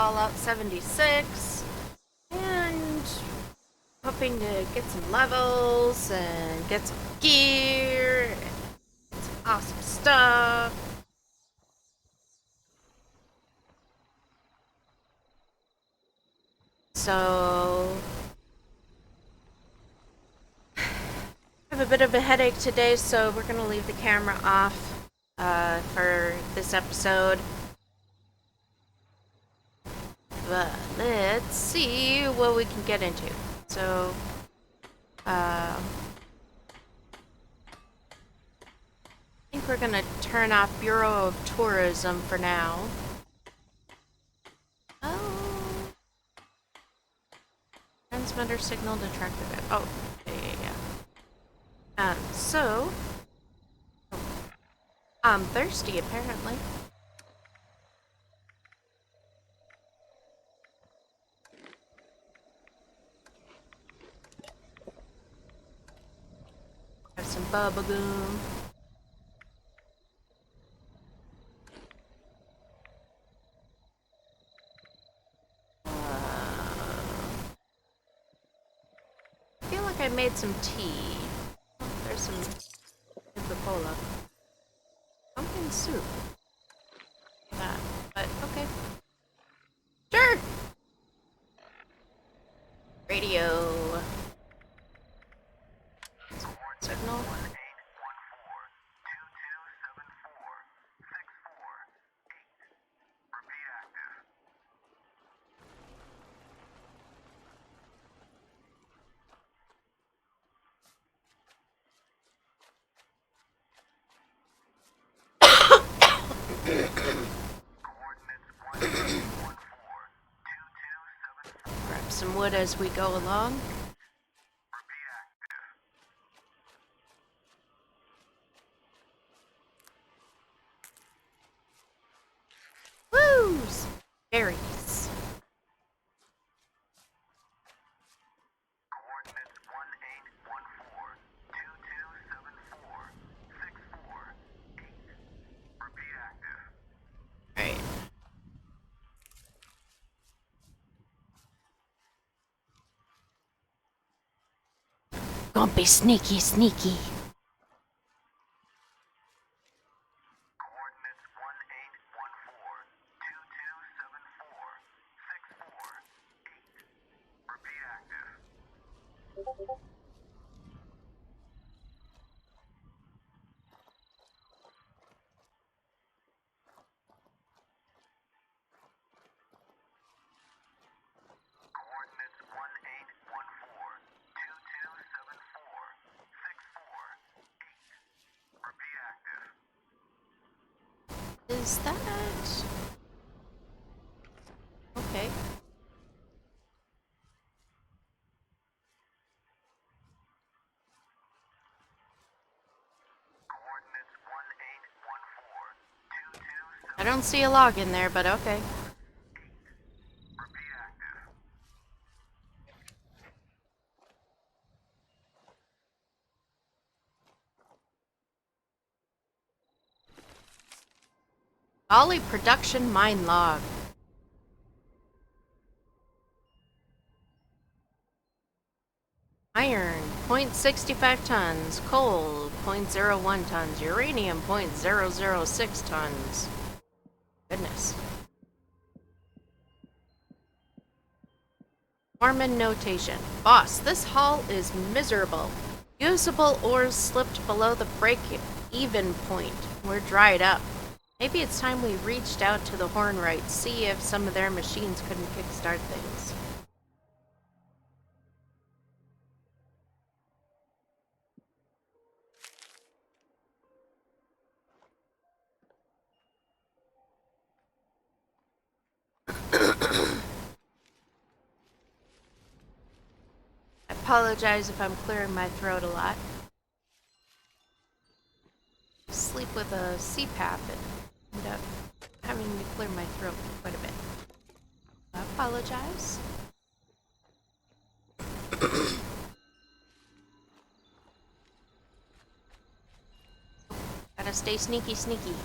Fallout 76 and hoping to get some levels and get some gear and some awesome stuff. So I have a bit of a headache today, so we're gonna leave the camera off for this episode. But let's see what we can get into. So, I think we're gonna turn off Bureau of Tourism for now. Oh, transmitter signal to track the. Oh, yeah. So I'm thirsty apparently. Have some bubble gum. I feel like I made some tea. Oh, there's some Coca-Cola. Pumpkin soup. That, but okay. Sure. Radio. Signal. Grab some wood as we go along. Woos! Berries. Right. Don't be sneaky, sneaky. Is that... Okay. I don't see a log in there, but okay. Ollie production mine log. Iron, 0.65 tons. Coal, 0.01 tons. Uranium, 0.006 tons. Goodness. Foreman notation. Boss, this haul is miserable. Usable ores slipped below the break-even point. We're dried up. Maybe it's time we reached out to the Hornwrights, see if some of their machines couldn't kickstart things. I apologize if I'm clearing my throat a lot. Sleep with a CPAP and end up having to clear my throat quite a bit. I apologize. Gotta stay sneaky, sneaky.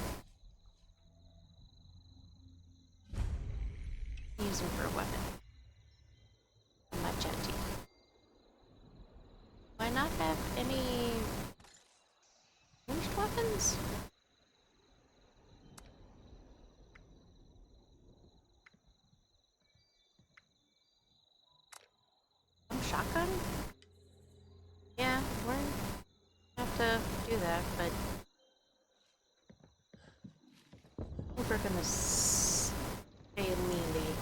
Use chosen for a weapon. A machete. Do I not have any ranged weapons? Shotgun? Yeah, we're gonna have to do that, but I think we're gonna stay melee.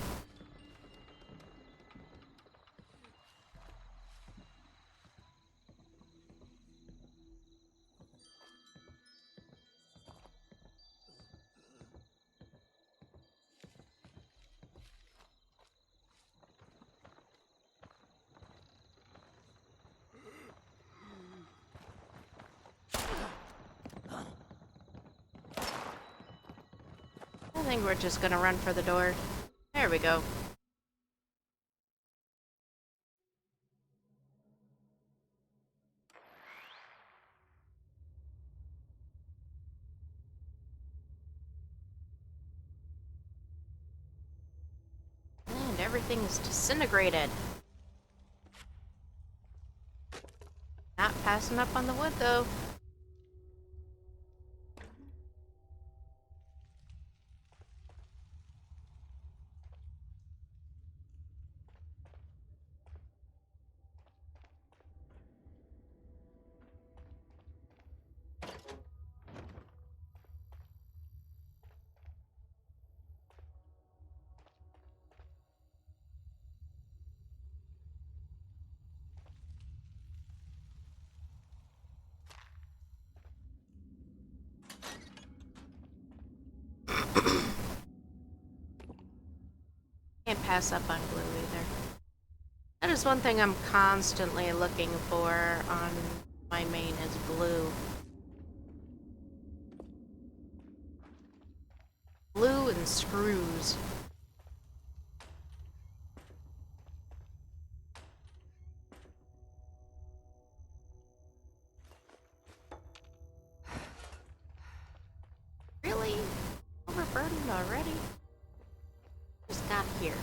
I think we're just gonna run for the door. There we go. And everything is disintegrated. Not passing up on the wood though. Can't pass up on glue either. That is one thing I'm constantly looking for on my main is glue. Glue and screws. Really? Overburdened already? Just got here.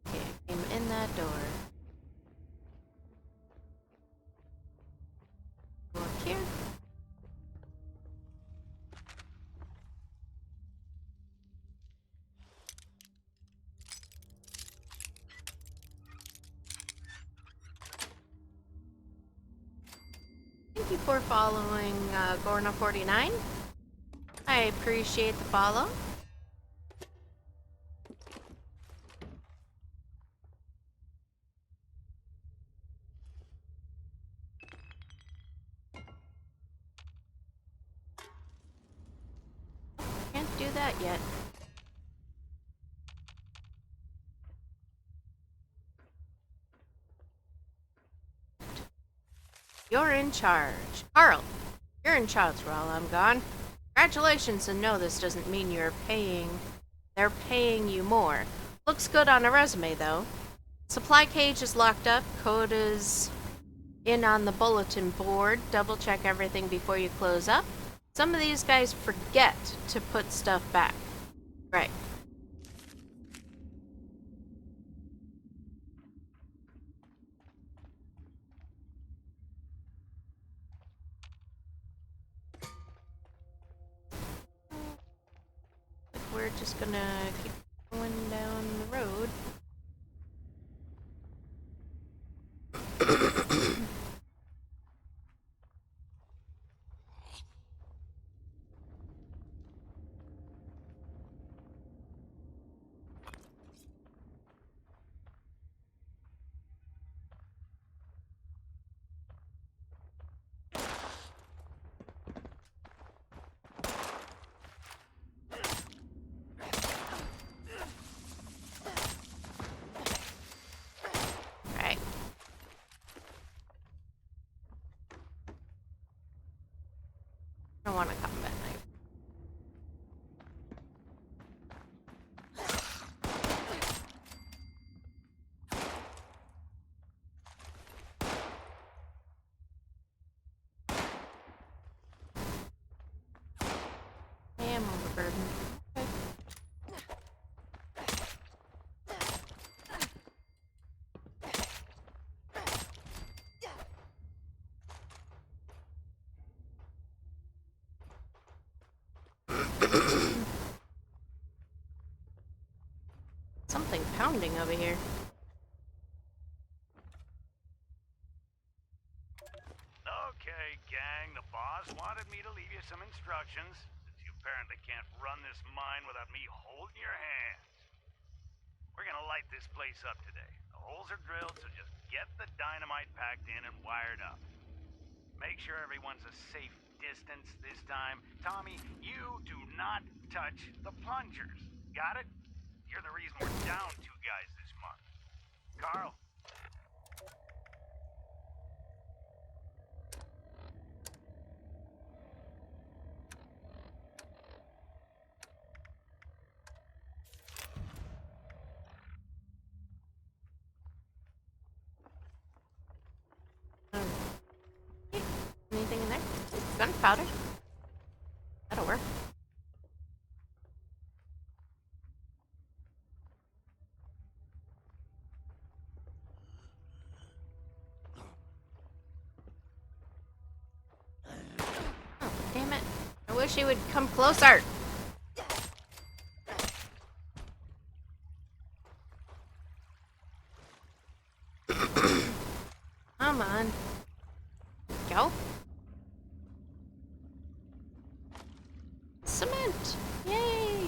Okay, I came in that door. Go up here. Thank you for following Gorna49. I appreciate the follow. Can't do that yet. You're in charge. Carl, you're in charge while I'm gone. Congratulations, and no, this doesn't mean they're paying you more. Looks good on a resume, though. Supply cage is locked up. Code is in on the bulletin board. Double check everything before you close up. Some of these guys forget to put stuff back. Right. We're just gonna keep going down the road. Right. I don't want to combat knife. Something pounding over here. Okay, gang, the boss wanted me to leave you some instructions, since you apparently can't run this mine without me holding your hands. We're gonna light this place up today. The holes are drilled, so just get the dynamite packed in and wired up. Make sure everyone's a safe distance this time. Tommy, you do not touch the plungers. Got it? You're the reason we're down 2 guys this month. Carl? Anything in there? Gunpowder. That'll work. Oh, damn it. I wish he would come closer. Come on. Go. Cement! Yay!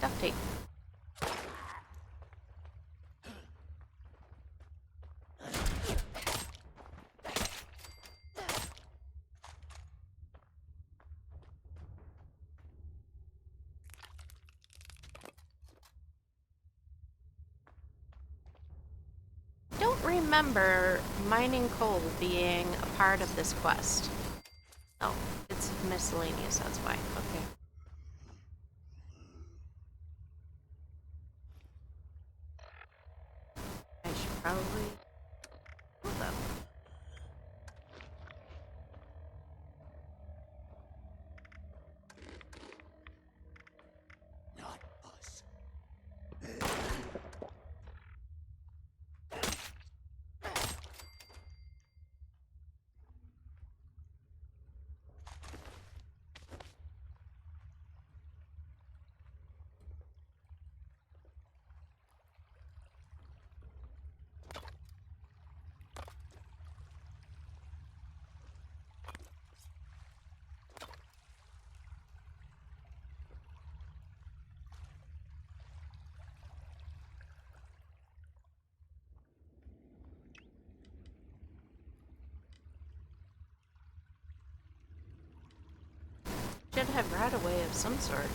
Duct tape. Don't remember mining coal being a part of this quest. Oh, it's miscellaneous, that's why. Okay. I should probably move them. Not us. Should have right away of some sort.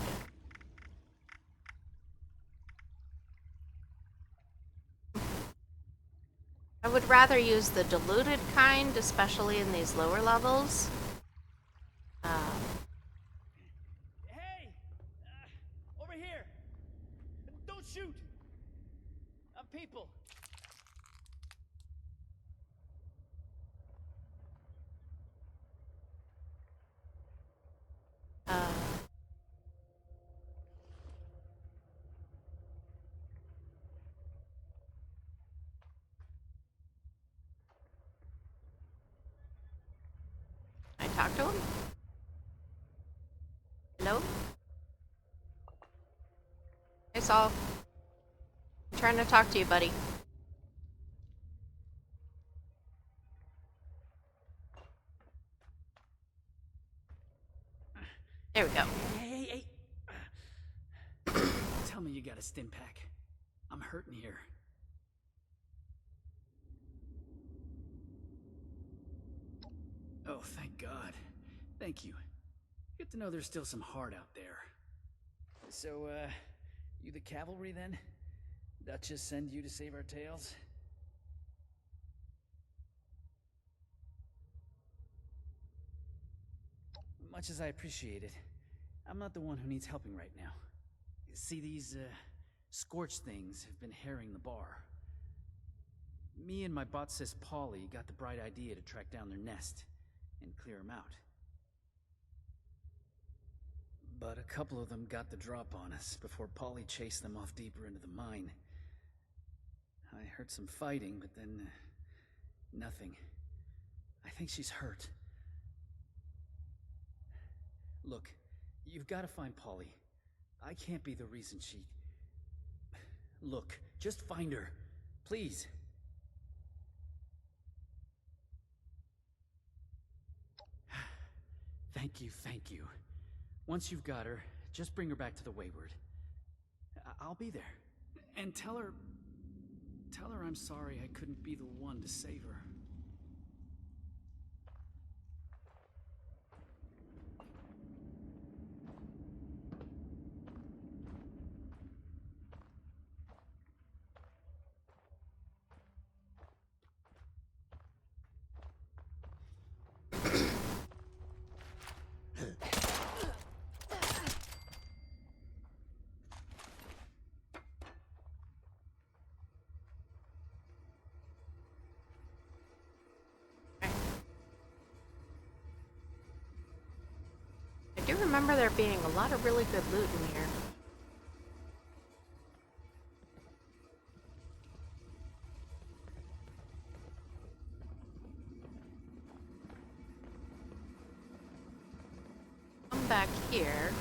I would rather use the diluted kind, especially in these lower levels. Hey! Over here! Don't shoot! I'm people. I talk to him? Hello? Hey, Saul. I'm trying to talk to you, buddy. There we go. Hey! Tell me you got a stim pack. I'm hurting here. Oh, thank God. Thank you. Good to know there's still some heart out there. So, you the cavalry then? Duchess send you to save our tails? Much as I appreciate it, I'm not the one who needs helping right now. See, these, scorched things have been harrying the bar. Me and my bot sis Polly got the bright idea to track down their nest and clear them out. But a couple of them got the drop on us before Polly chased them off deeper into the mine. I heard some fighting, but then nothing. I think she's hurt. Look, You've got to find Polly. I can't be the reason she... Look, just find her. Please. Thank you, thank you. Once you've got her, just bring her back to the Wayward. I'll be there. And tell her I'm sorry I couldn't be the one to save her. I do remember there being a lot of really good loot in here. Come back here.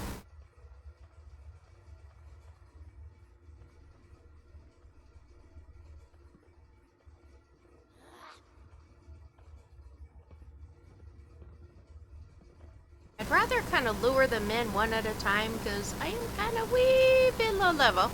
I'd rather kind of lure them in one at a time because I am kind of wee bit low level.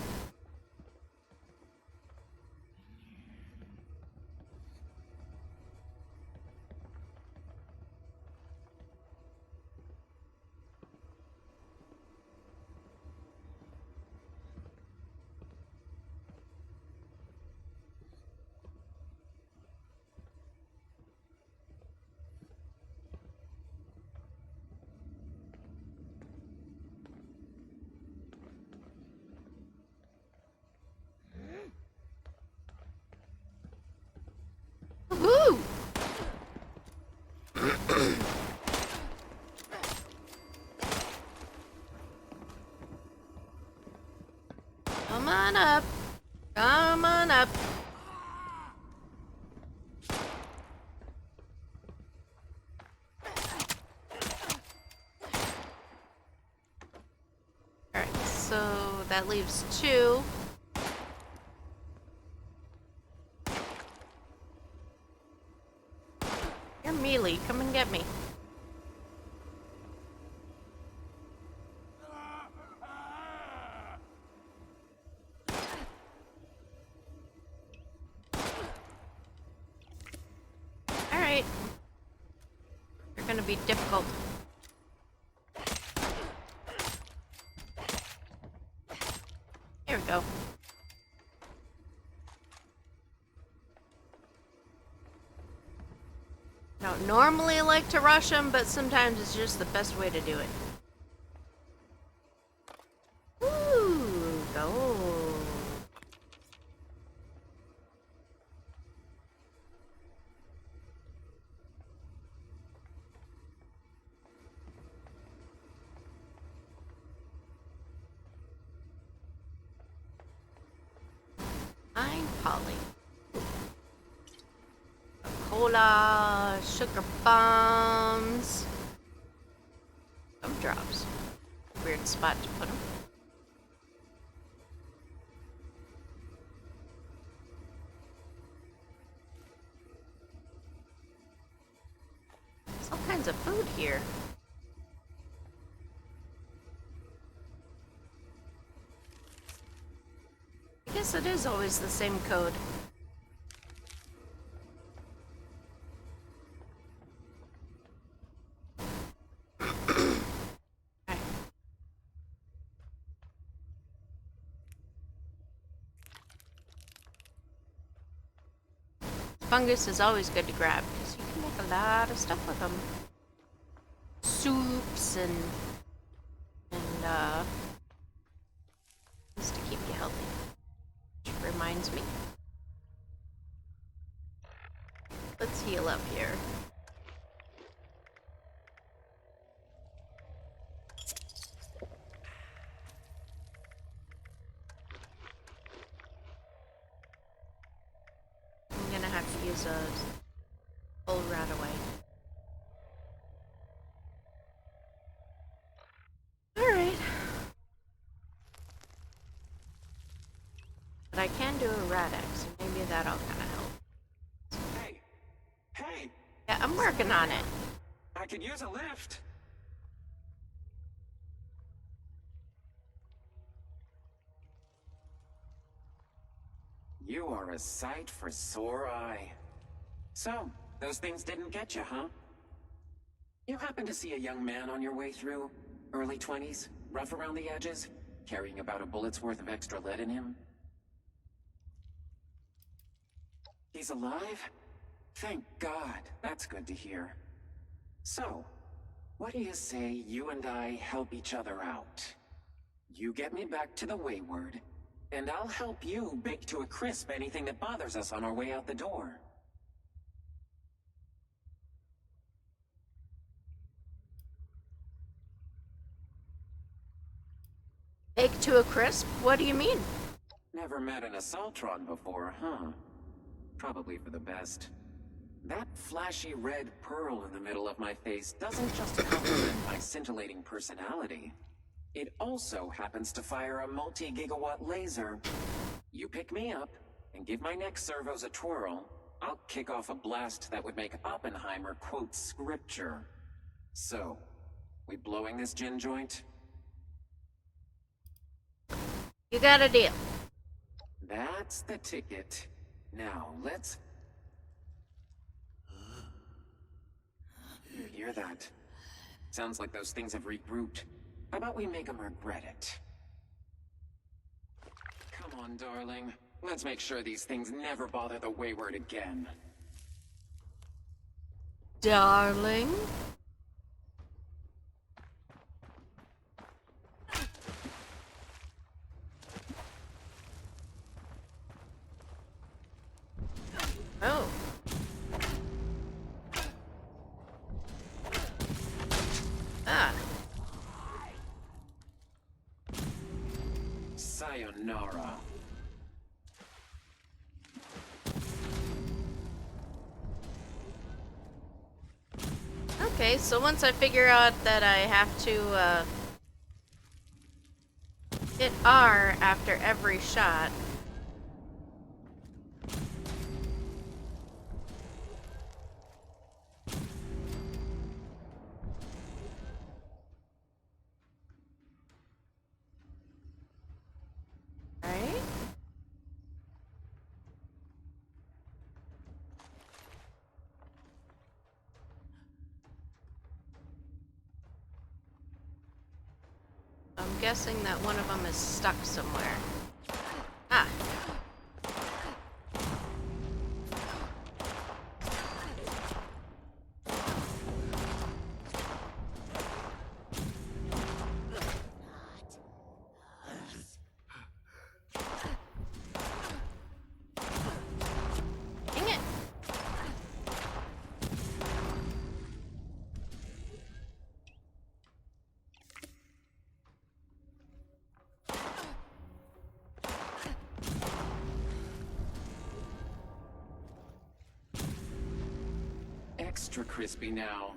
Woohoo! Come on up. Come on up. Alright, so that leaves 2. You're mealy. Come and get me. Alright. You're gonna be difficult. Here we go. I don't normally like to rush them, but sometimes it's just the best way to do it. Ooh, gold. I'm Polly. Cola, sugar bombs, gumdrops. Weird spot to put them. There's all kinds of food here. I guess it is always the same code. Fungus is always good to grab because you can make a lot of stuff with them. Soups and things to keep you healthy. Which reminds me. Let's heal up here. I'm gonna have to use a full round away. I can do a Rad-X, so maybe that'll kind of help. Hey! Hey! Yeah, I'm working on it. I could use a lift. You are a sight for sore eye. So, those things didn't get you, huh? You happen to see a young man on your way through? Early 20s? Rough around the edges? Carrying about a bullet's worth of extra lead in him? He's alive? Thank God. That's good to hear. So, what do you say you and I help each other out? You get me back to the Wayward, and I'll help you bake to a crisp anything that bothers us on our way out the door. Baked to a crisp? What do you mean? Never met an Assaultron before, huh? Probably for the best. That flashy red pearl in the middle of my face doesn't just complement my scintillating personality. It also happens to fire a multi-gigawatt laser. You pick me up, and give my neck servos a twirl, I'll kick off a blast that would make Oppenheimer quote scripture. So, we blowing this gin joint? You got a deal. That's the ticket. Now, let's... You hear that? Sounds like those things have regrouped. How about we make them regret it? Come on, darling. Let's make sure these things never bother the Wayward again. Darling? Oh. Ah. Sayonara. Okay, so once I figure out that I have to, hit R after every shot. Right? I'm guessing that one of them is stuck somewhere. Ah. Dang it. Extra crispy now.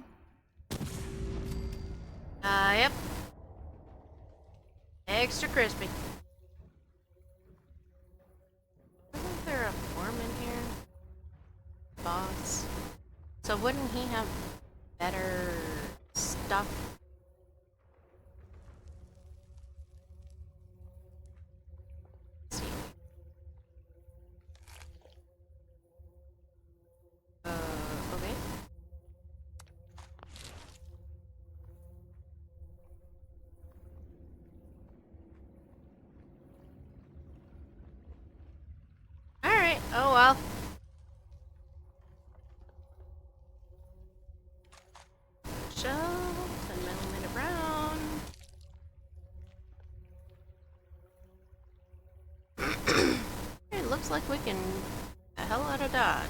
Yep. Extra crispy. Isn't there a foreman here? Boss. So wouldn't he have better stuff? Let's see. Okay. Alright, oh well. Shell, 10mm round. It looks like we can the hell out of Dodge.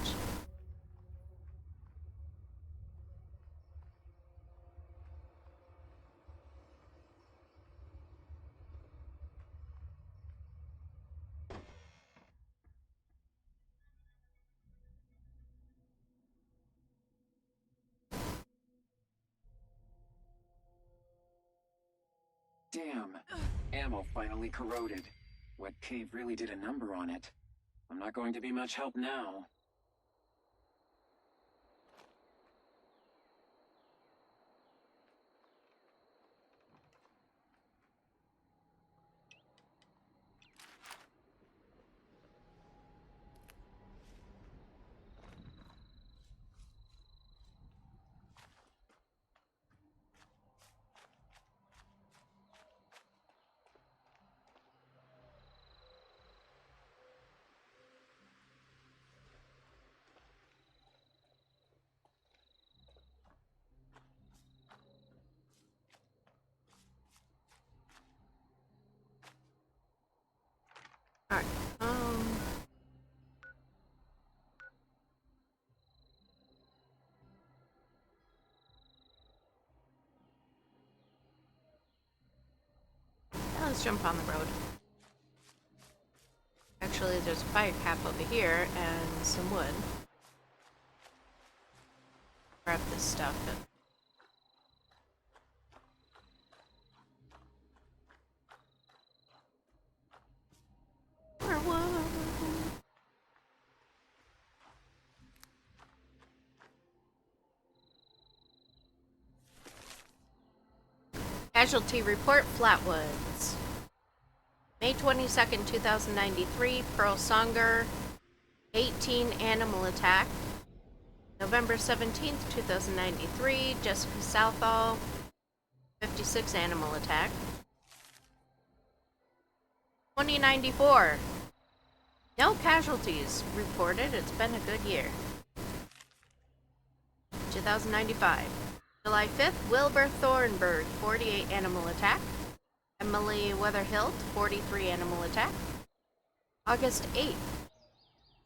Damn. Ammo finally corroded. Wet Cave really did a number on it. I'm not going to be much help now. Alright, now let's jump on the road. Actually, there's a fire cap over here and some wood. Grab this stuff and Casualty report, Flatwoods. May 22nd, 2093, Pearl Songer, 18 animal attack. November 17th, 2093, Jessica Southall, 56 animal attack. 2094, no casualties reported. It's been a good year. 2095. July 5th, Wilbur Thornburg, 48 animal attack. Emily Weatherhilt, 43 animal attack. August 8th,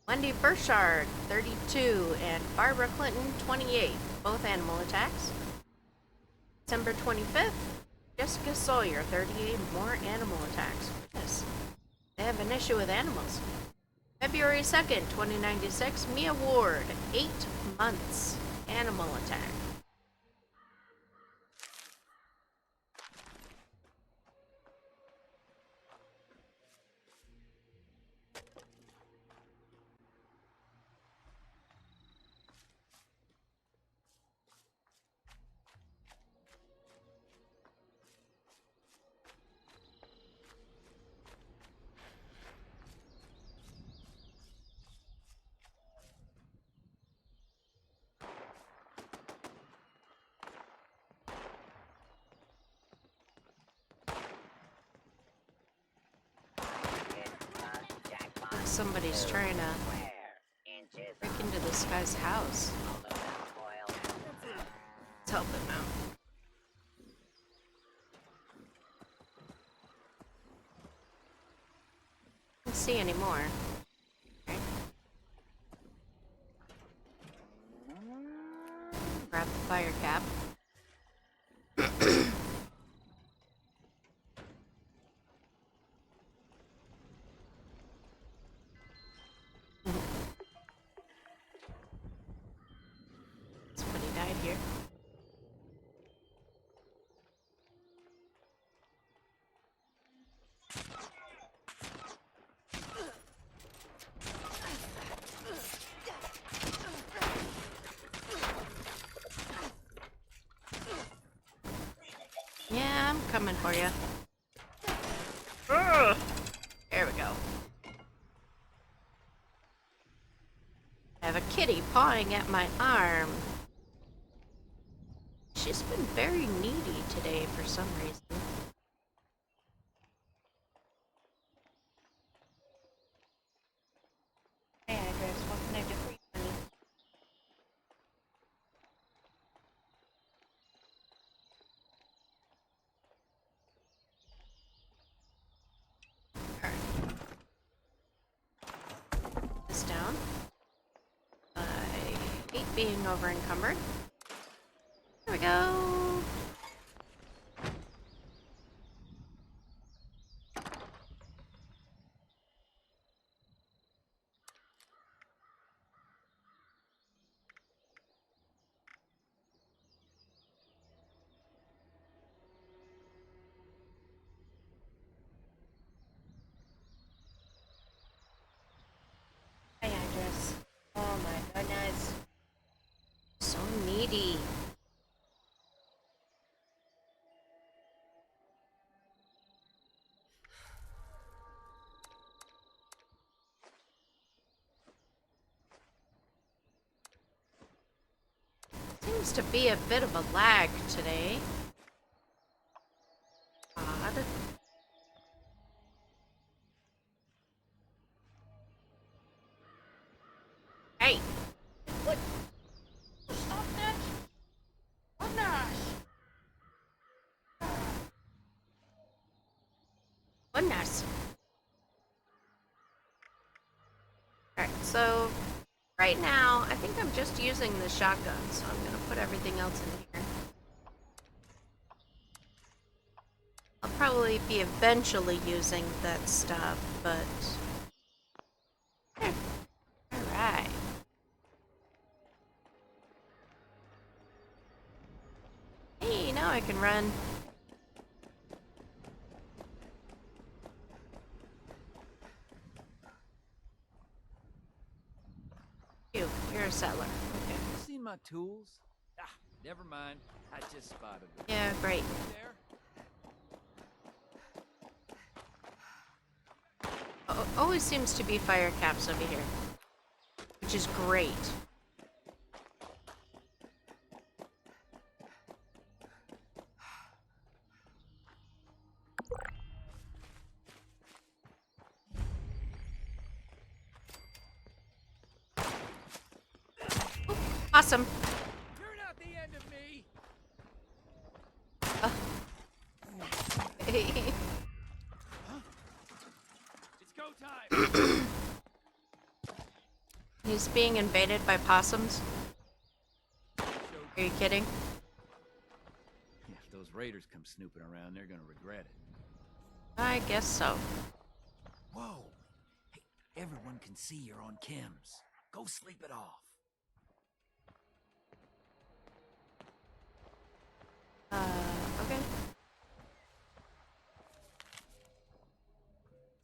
Wendy Burchard, 32, and Barbara Clinton, 28, both animal attacks. December 25th, Jessica Sawyer, 38, more animal attacks. Goodness, they have an issue with animals. February 2nd, 2096, Mia Ward, 8 months, animal attack. Somebody's trying to break into this guy's house. Let's help him out. Can't see anymore. Okay. Grab the fire cap. Somebody died here. Yeah, I'm coming for you. There we go. I have a kitty pawing at my arm. She's been very needy today for some reason. Hey, Iris, what can I do for you, honey? Alright. This down. I hate being over encumbered. There we go. Seems to be a bit of a lag today. Odd. Hey! What? Stop that! Goodness! Goodness! Alright, so right now, I think I'm just using the shotgun, so I'm gonna put everything else in here. I'll probably be eventually using that stuff, but... There. Alright. Hey, now I can run. You're a settler. Okay. You seen my tools? Ah, never mind. I just spotted them. Yeah, great. There. Always seems to be fire caps over here, which is great. Awesome. You're not the end of me. It's go time. He's being invaded by possums. Are you kidding? If those raiders come snooping around, they're gonna regret it. I guess so. Whoa! Hey, everyone can see you're on chems. Go sleep it off. Okay.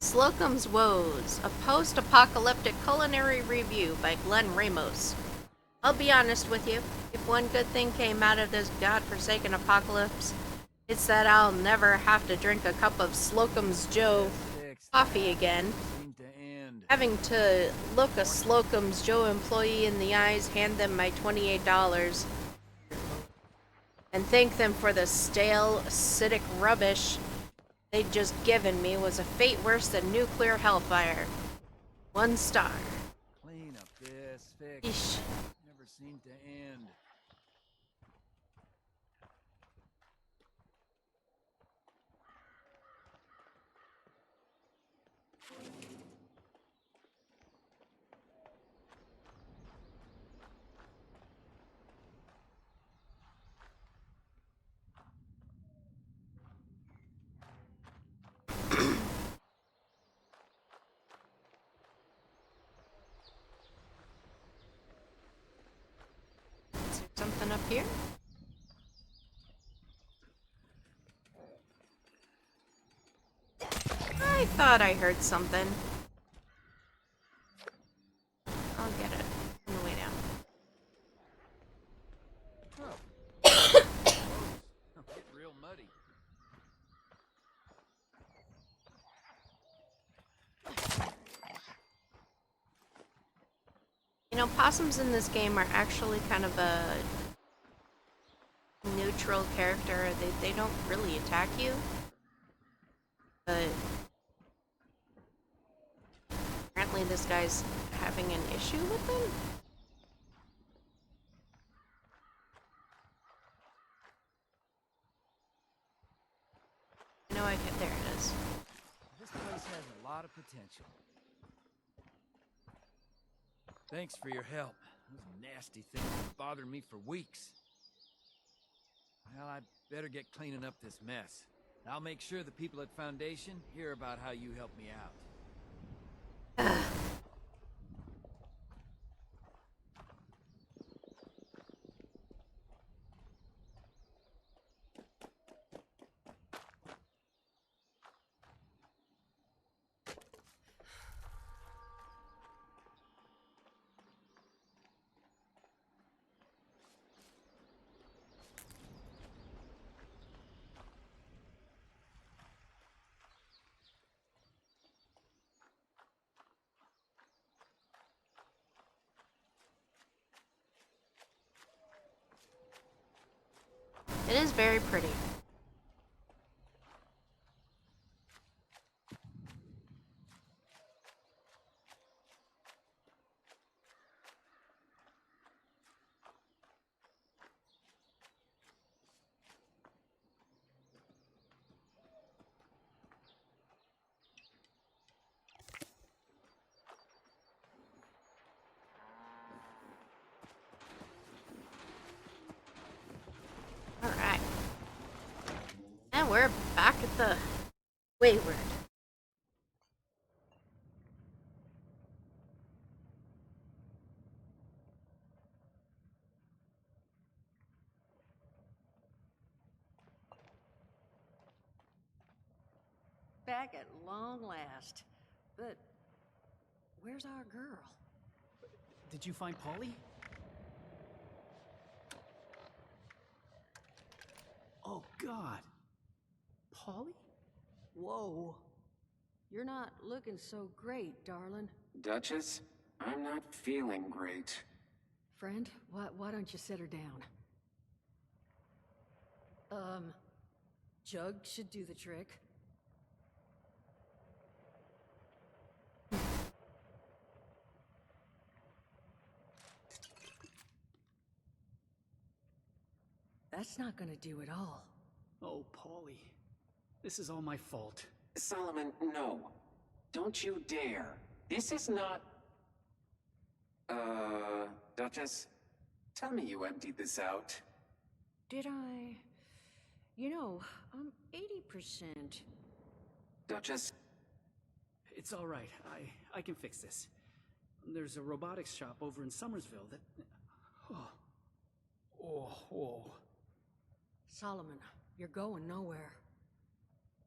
Slocum's Woes, a post-apocalyptic culinary review by Glenn Ramos. I'll be honest with you, if one good thing came out of this godforsaken apocalypse, it's that I'll never have to drink a cup of Slocum's Joe coffee again. Seem to end. Having to look a Slocum's Joe employee in the eyes, hand them my $28, and thank them for the stale, acidic rubbish they'd just given me was a fate worse than nuclear hellfire. 1 star. Clean up this, fix. Eesh. Never seemed to end. Is there something up here? I thought I heard something. I'll get it on the way down. Get real muddy. You know, possums in this game are actually kind of a neutral character. They don't really attack you. But apparently this guy's having an issue with them. I know I can. There it is. This place has a lot of potential. Thanks for your help. Those nasty things have bothered me for weeks. Well, I'd better get cleaning up this mess. I'll make sure the people at Foundation hear about how you helped me out. is very pretty. Alright. And we're back at the Wayward. Back at long last. But where's our girl? Did you find Polly? Oh, God. Polly? Whoa. You're not looking so great, darling. Duchess, I'm not feeling great. Friend, why don't you sit her down? Jug should do the trick. That's not gonna do it all. Oh, Polly. This is all my fault. Solomon, no. Don't you dare. This is not... Duchess? Tell me you emptied this out. Did I? You know, I'm 80%. Duchess? It's all right. I can fix this. There's a robotics shop over in Somersville that... Oh. Solomon, you're going nowhere.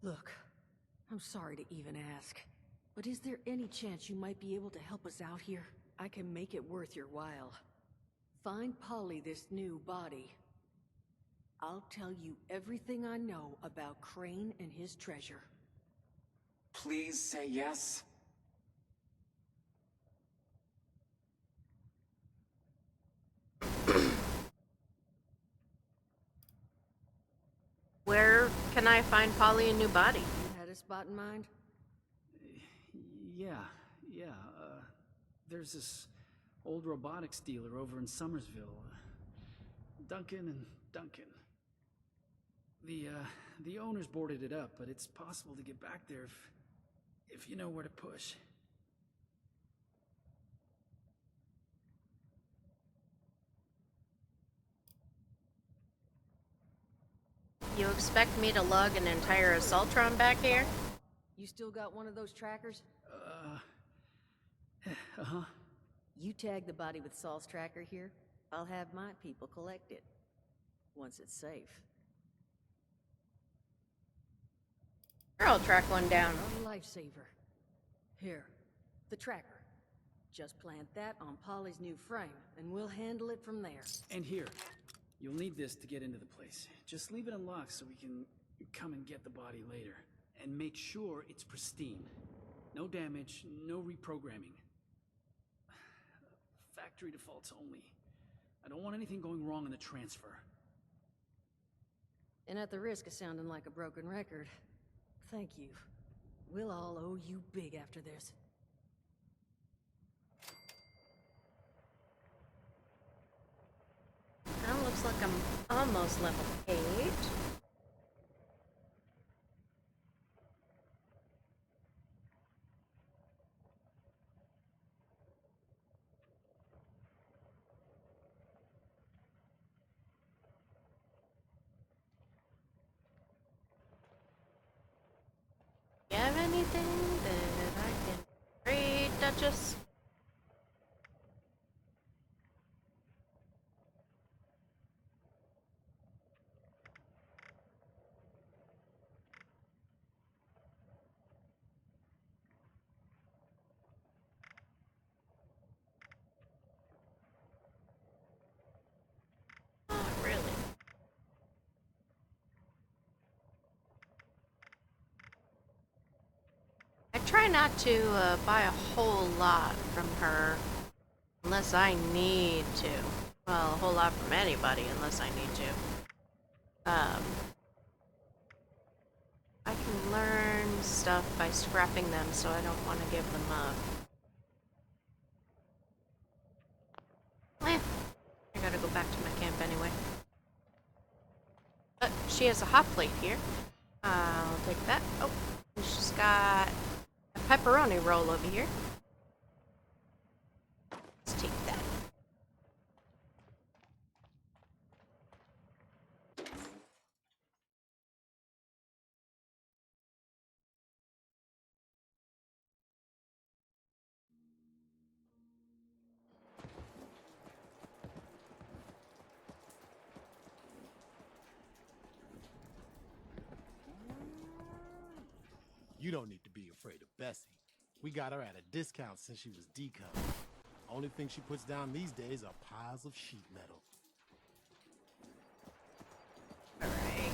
Look, I'm sorry to even ask, but is there any chance you might be able to help us out here? I can make it worth your while. Find Polly this new body. I'll tell you everything I know about Crane and his treasure. Please say yes. Where can I find Polly a new body? You had a spot in mind? Yeah. There's this old robotics dealer over in Somersville. Duncan and Duncan. The owners boarded it up, but it's possible to get back there if you know where to push. You expect me to lug an entire Assaultron back here? You still got one of those trackers? Uh-huh. You tag the body with Saul's tracker here, I'll have my people collect it. Once it's safe. Sure, I'll track one down. A lifesaver. Here, the tracker. Just plant that on Polly's new frame, and we'll handle it from there. And here, you'll need this to get into the place. Just leave it unlocked so we can come and get the body later. And make sure it's pristine. No damage, no reprogramming. Factory defaults only. I don't want anything going wrong in the transfer. And at the risk of sounding like a broken record, thank you. We'll all owe you big after this. That looks like I'm almost level 8. You have anything that I can trade, Duchess? Not really. I try not to buy a whole lot from her unless I need to. Well, a whole lot from anybody unless I need to. I can learn stuff by scrapping them, so I don't want to give them up. Eh, I gotta go back to my camp anyway. But she has a hot plate here. I'll take that. Oh, and she's got a pepperoni roll over here. Let's take that. You don't need to be afraid of Bessie. We got her at a discount since she was decommed. Only thing she puts down these days are piles of sheet metal. Alright.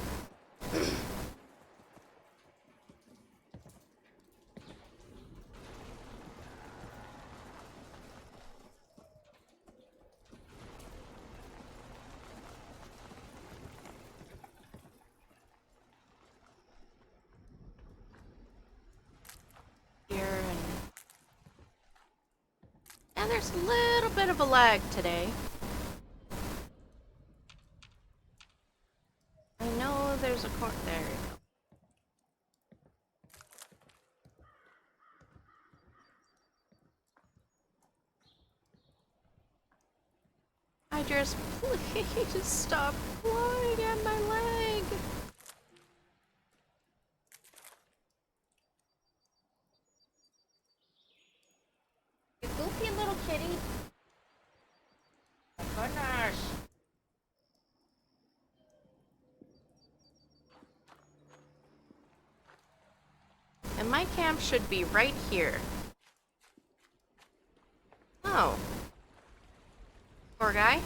And there's a little bit of a lag today. I know there's a corner there. You go. I just please stop flying at my leg. You goofy little kitty. Oh, goodness. And my camp should be right here. Oh. Poor guy.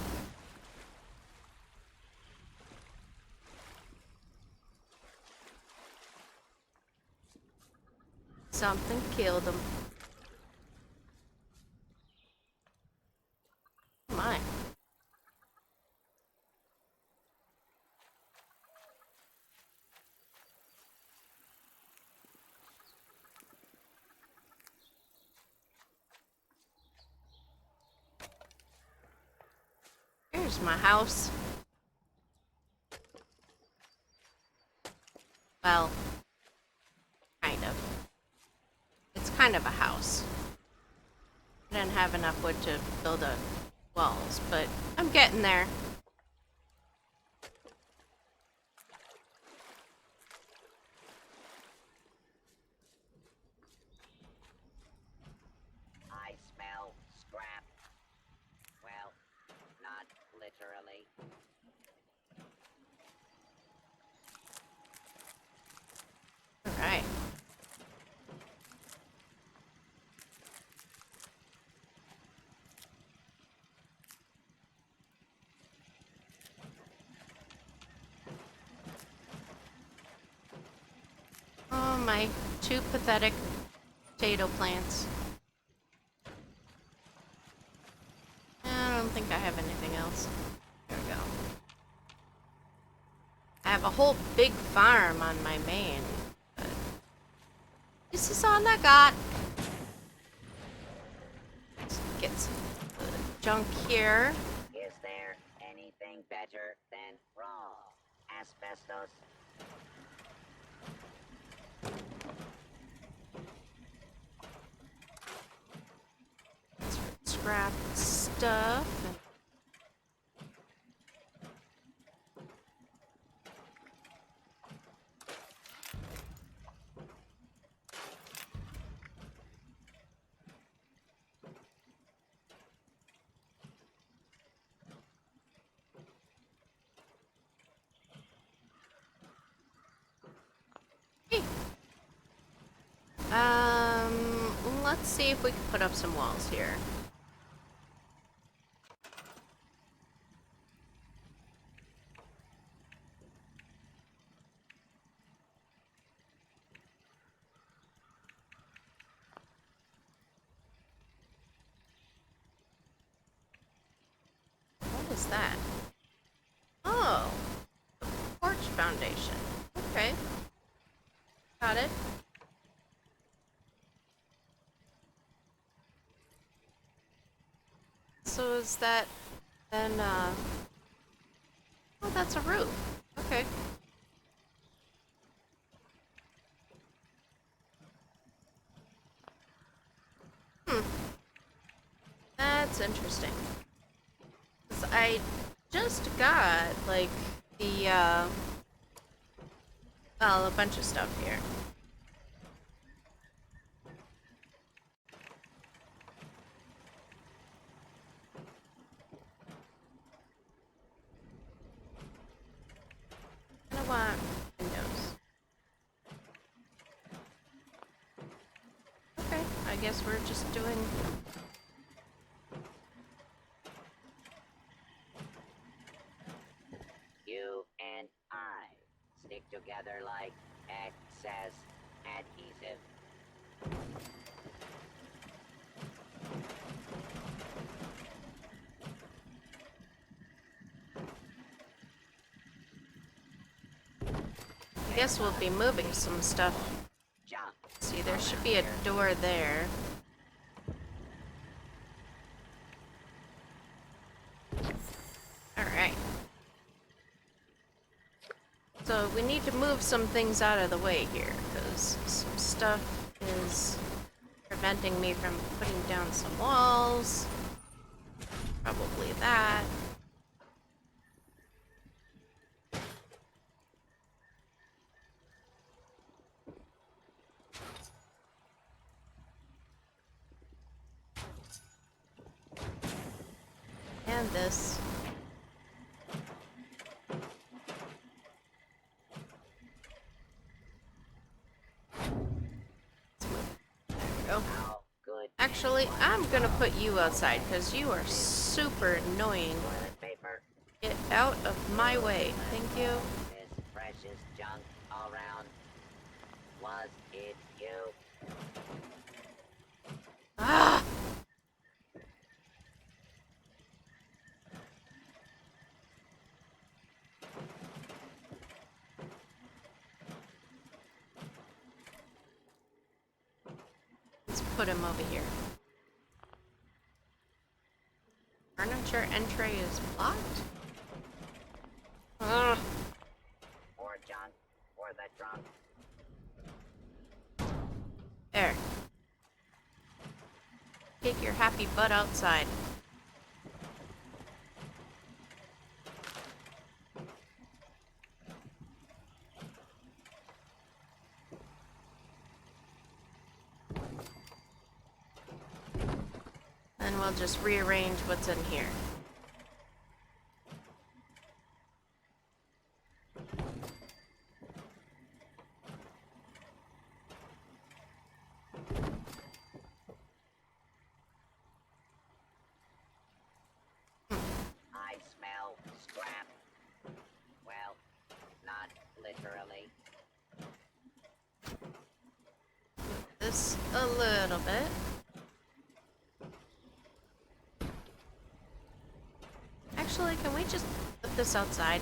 Something killed him. My. Here's my house. Well, kind of. It's kind of a house. I didn't have enough wood to build walls, but I'm getting there. I smell scrap. Well, not literally. All right. Oh, my two pathetic potato plants. I don't think I have anything else. There we go. I have a whole big farm on my main, but this is all I got. Let's get some junk here. Is there anything better than raw asbestos? Scrap stuff. Hey. Let's see if we can put up some walls here. What is that? Oh, porch spotted. So is that then, oh, that's a roof. Okay. That's interesting. 'Cause I just got, like, the, well, a bunch of stuff here. I want windows. Okay, I guess we're just doing... You and I stick together like excess adhesive. I guess we'll be moving some stuff. Jump. See, there should be a door there. Alright. So we need to move some things out of the way here, because some stuff is preventing me from putting down some walls. Probably that. And this. Let's move. There we go. How good Actually, I'm gonna put you outside because you are super annoying. toilet paper. Get out of my way. Thank you. This precious junk all around. Was it you? Ah! Let's put him over here. Furniture entry is blocked? Ugh. Or junk. Or the drunk. There. Take your happy butt outside. Then we'll just rearrange what's in here. I smell scrap. Well, not literally. This a little bit. Actually, can we just put this outside?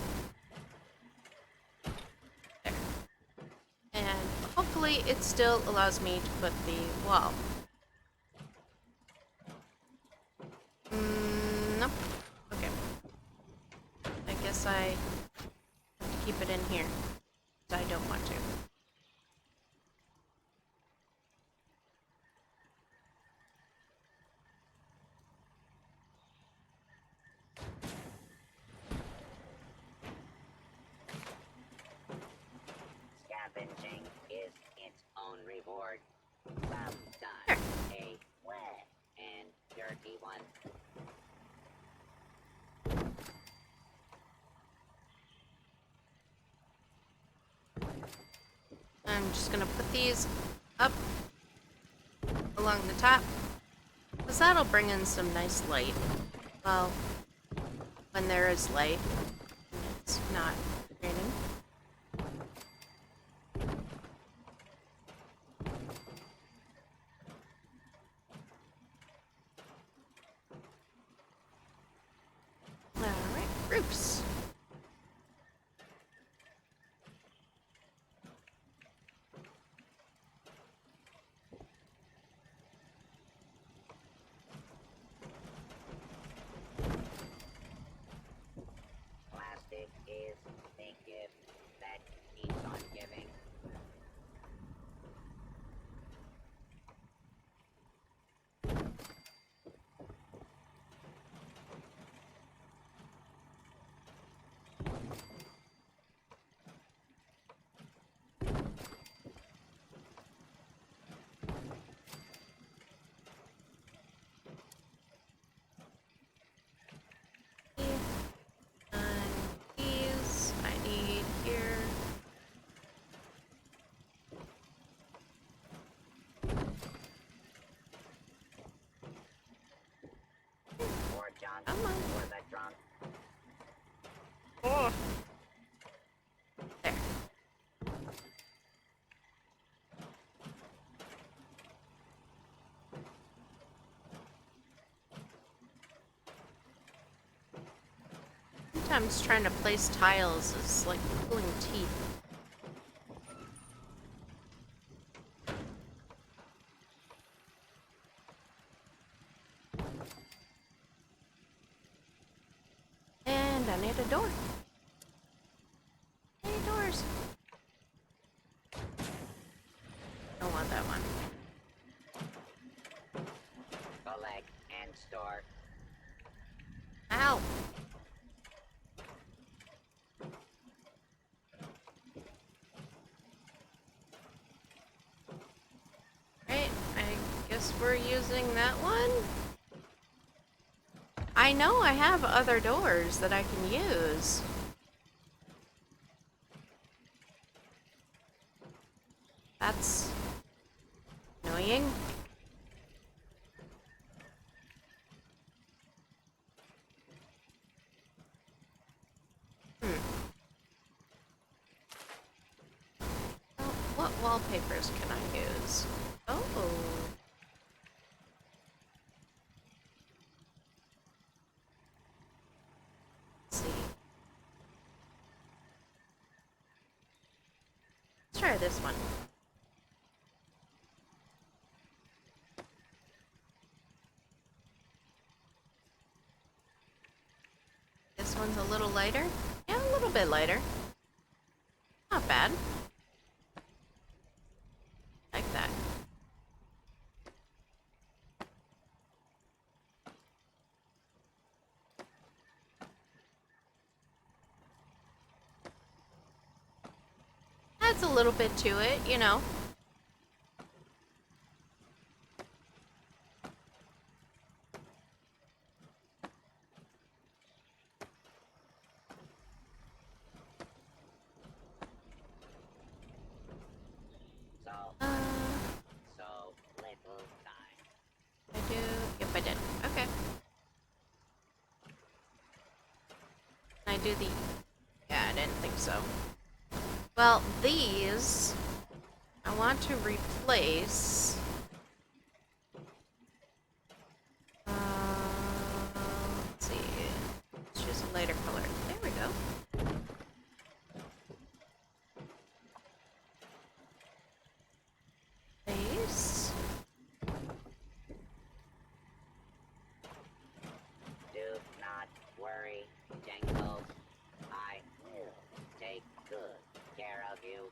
There. And hopefully it still allows me to put the wall. Nope. Okay. I guess I have to keep it in here. 'Cause I don't want to. Scavenging is its own reward. Sometimes a wet and dirty one. I'm just gonna put these up along the top, because that'll bring in some nice light. Well, when there is light, and it's not raining. Alright, roofs. Sometimes trying to place tiles is like pulling teeth. And I need a door. Any doors? Don't want that one. Collect and store. Ow! Right, I guess we're using that one. I know I have other doors that I can use. That's annoying. Well, what wallpapers can I use? Oh. Let's see. Let's try this one. This one's a little lighter. Yeah, a little bit lighter. Not bad. Like that. Adds a little bit to it, you know. So, Uh, so little time. I do. Yep, I did. Okay. Can I do the? Yeah, I didn't think so. Well, these I want to replace. Let's see. Let's choose a lighter color. There we go. Place. Do not worry, Jango. I will take good care of you.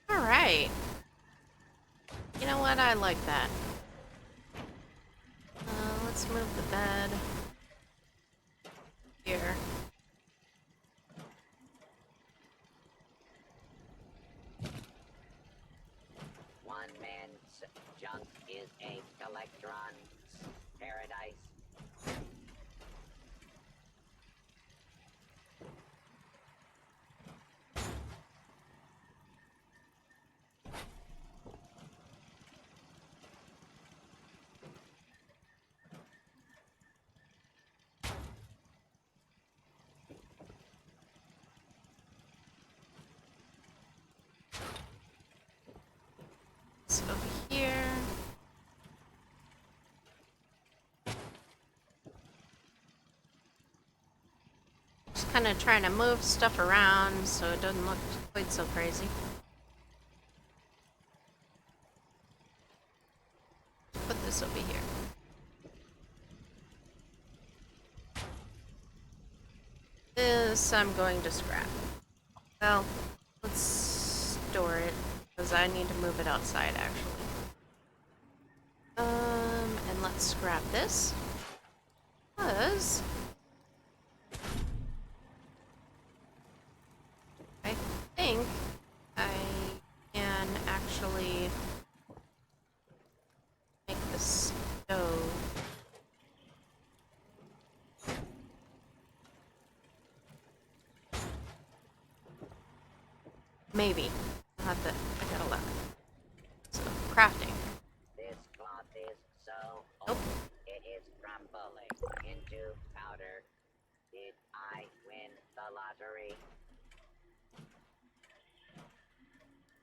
All right. You know what? I like that. Let's move the bed here. One man's junk is a collectron's paradise. It's over here. Just kind of trying to move stuff around so it doesn't look quite so crazy. Put this over here. This I'm going to scrap. Well, let's store it because I need to move it outside actually. And let's scrap this. Because I think I can actually make the stove. Maybe. I'll have to, I gotta look. So, crafting. This cloth is so Nope. old. Sorry.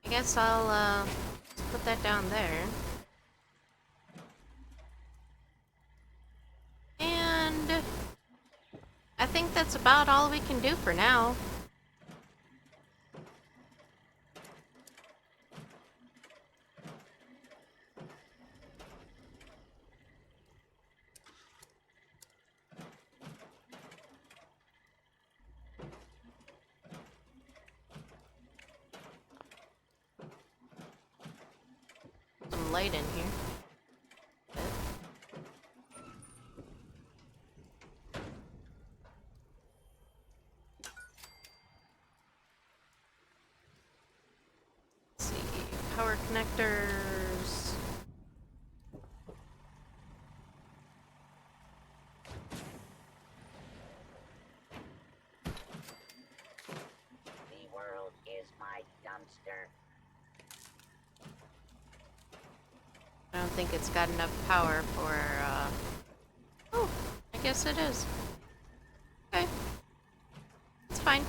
I guess I'll put that down there. And I think that's about all we can do for now. Some light in here. Let's see, power connectors. The world is my dumpster. I don't think it's got enough power for, oh, I guess it is. Okay. It's fine.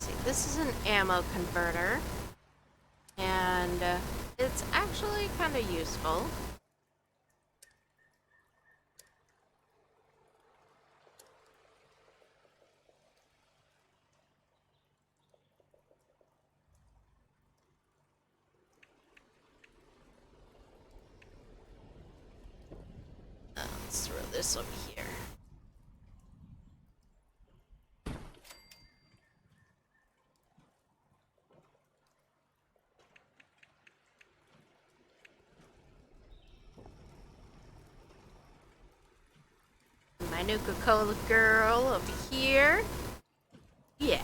See, this is an ammo converter, and it's actually kind of useful. Let's throw this over here. My Nuka-Cola girl over here. Yeah.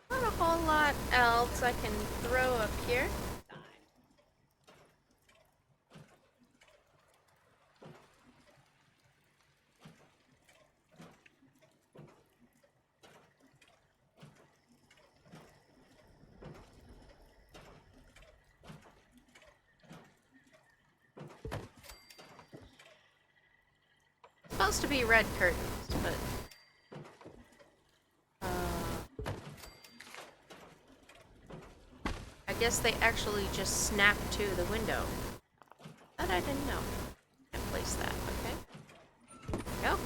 Not a whole lot else I can throw up here. Supposed to be red curtains, but I guess they actually just snap to the window. That I didn't know. I place that, okay? There we go.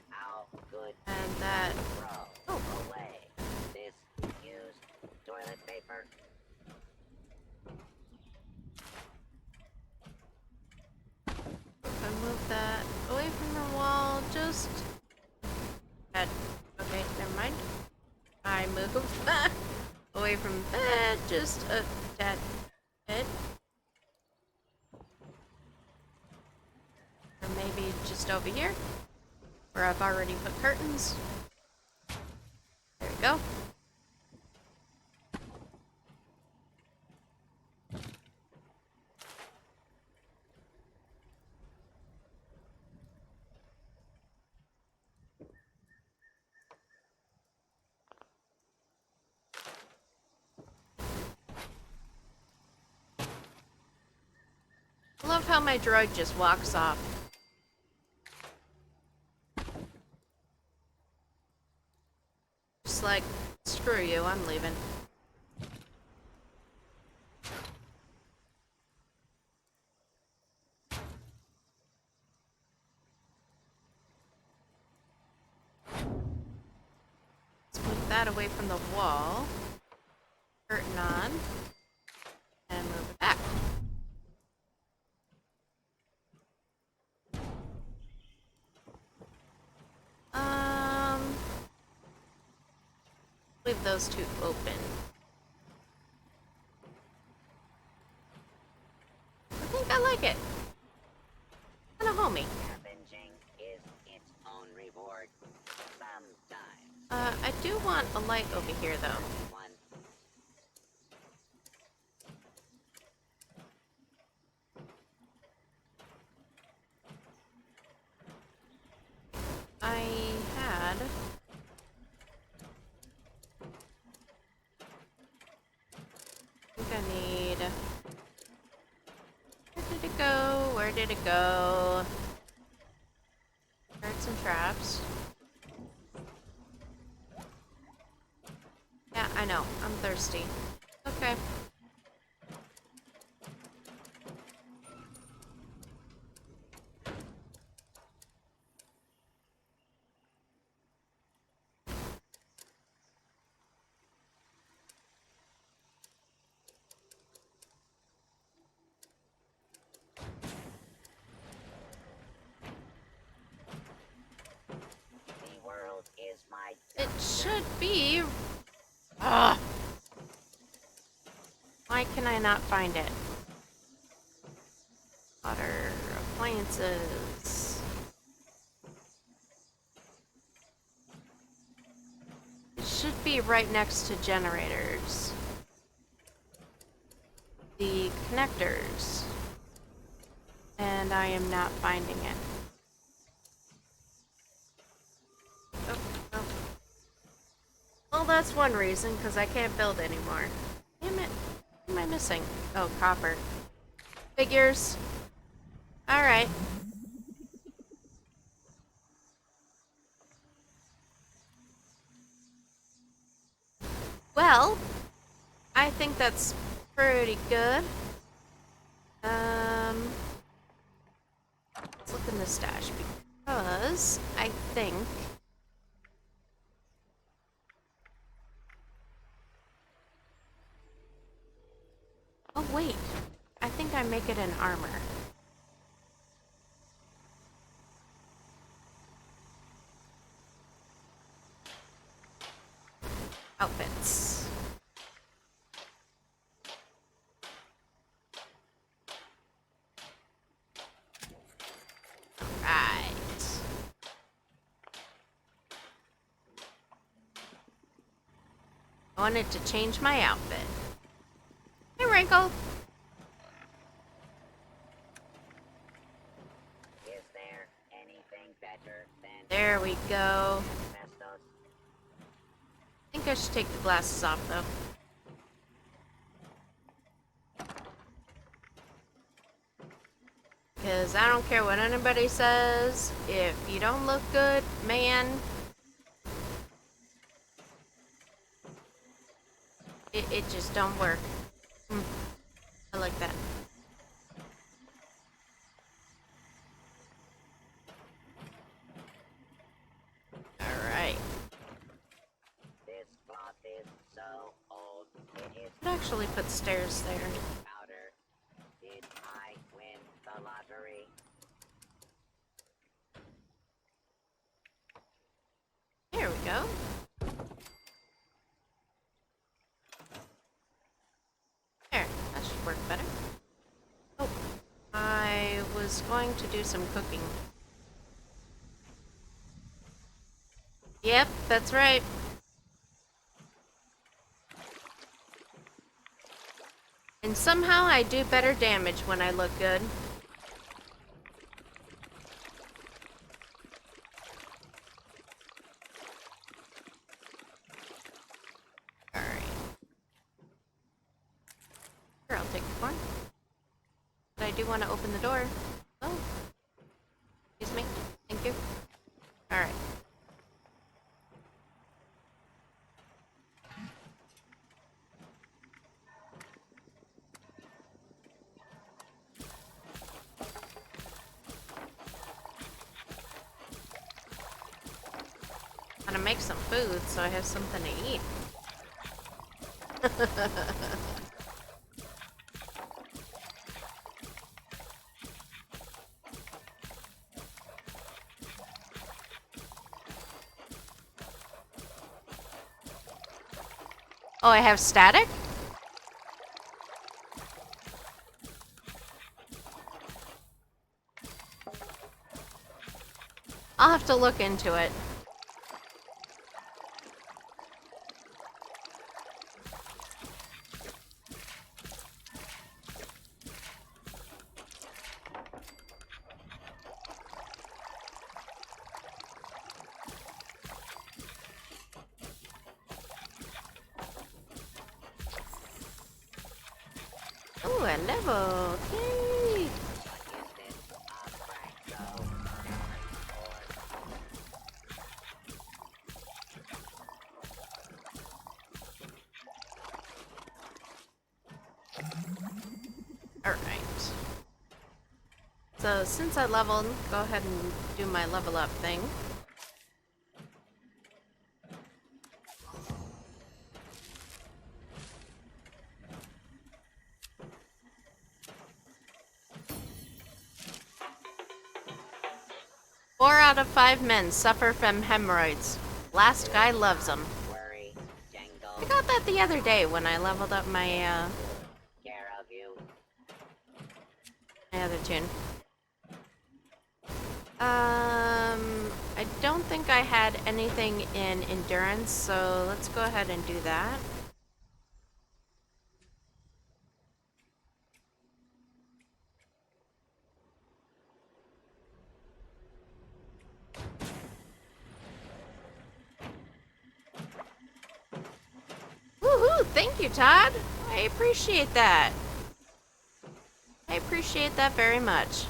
How good And that. throw away this used toilet paper? If I move that away from the wall, just. Okay, never mind. I move that away from that, just a tad bit. Or maybe just over here, where I've already put curtains. There we go. I love how my droid just walks off. Just like, screw you, I'm leaving. that away from the wall. Curtain on. And move it back. Leave those two open. I think I like it. Kinda homey. Scavenging is its own reward. Sometimes. I do want a light over here though. One. I had... I think I need... Where did it go? Where did it go? Carrots and traps. Yeah, I know. I'm thirsty. Okay. The world is my It should be... Ugh. Why can I not find it? Water, appliances. It should be right next to generators. The connectors. And I am not finding it. Oh, oh. Well, that's one reason, because I can't build anymore. Damn it. What am I missing? Oh, copper. Figures. Alright. Well, I think that's pretty good. Let's look in the stash, because I think... Oh, wait. I think I make it in armor. Outfits. Alright. I wanted to change my outfit. Hey, Wrinkle. Is there anything better than There we go. asbestos? I think I should take the glasses off, though. Because I don't care what anybody says. If you don't look good, man, it just don't work. I like that. Alright. This cloth is so old. It is Could actually put stairs there. powder. Did I win the lottery? There we go. There, that should work better. Oh, I was going to do some cooking. Yep, that's right. And somehow I do better damage when I look good. Alright. Sure, I'll take the corn. But I do want to open the door. Oh. Excuse me. Thank you. Alright. gonna make some food so I have something to eat. Oh, I have static? I'll have to look into it. Oh, a level. Yay! Alright. So, since I leveled, go ahead and do my level up thing. Four out of 5 men suffer from hemorrhoids. Last guy loves them. Worry, Jangle. I got that the other day when I leveled up my, Care of you. my other tune. I don't think I had anything in endurance, so let's go ahead and do that. Woohoo! Thank you, Todd. I appreciate that. I appreciate that very much.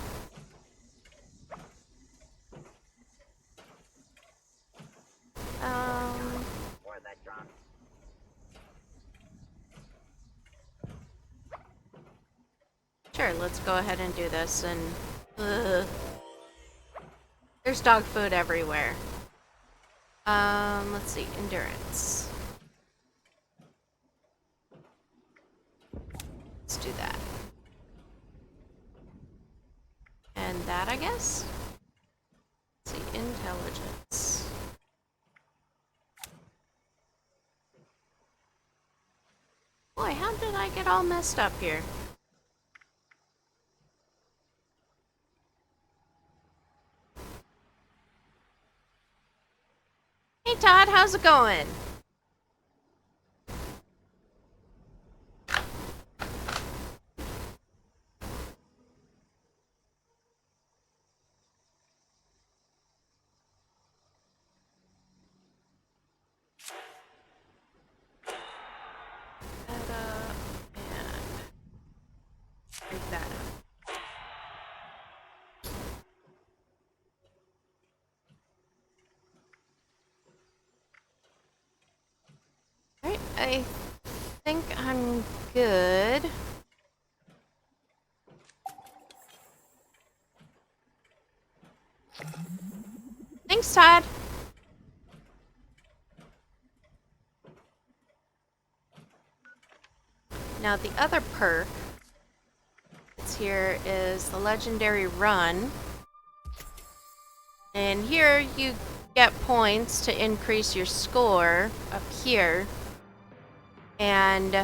For the drunk. Sure, let's go ahead and do this and... Ugh. There's dog food everywhere. Let's see, endurance. Let's do that. And that, I guess? Let's see, intelligence. Boy, how did I get all messed up here? Hey Todd, how's it going? That up. Alright, I think I'm good. Thanks, Todd. Now the other perk that's here is the legendary run. And here you get points to increase your score up here. And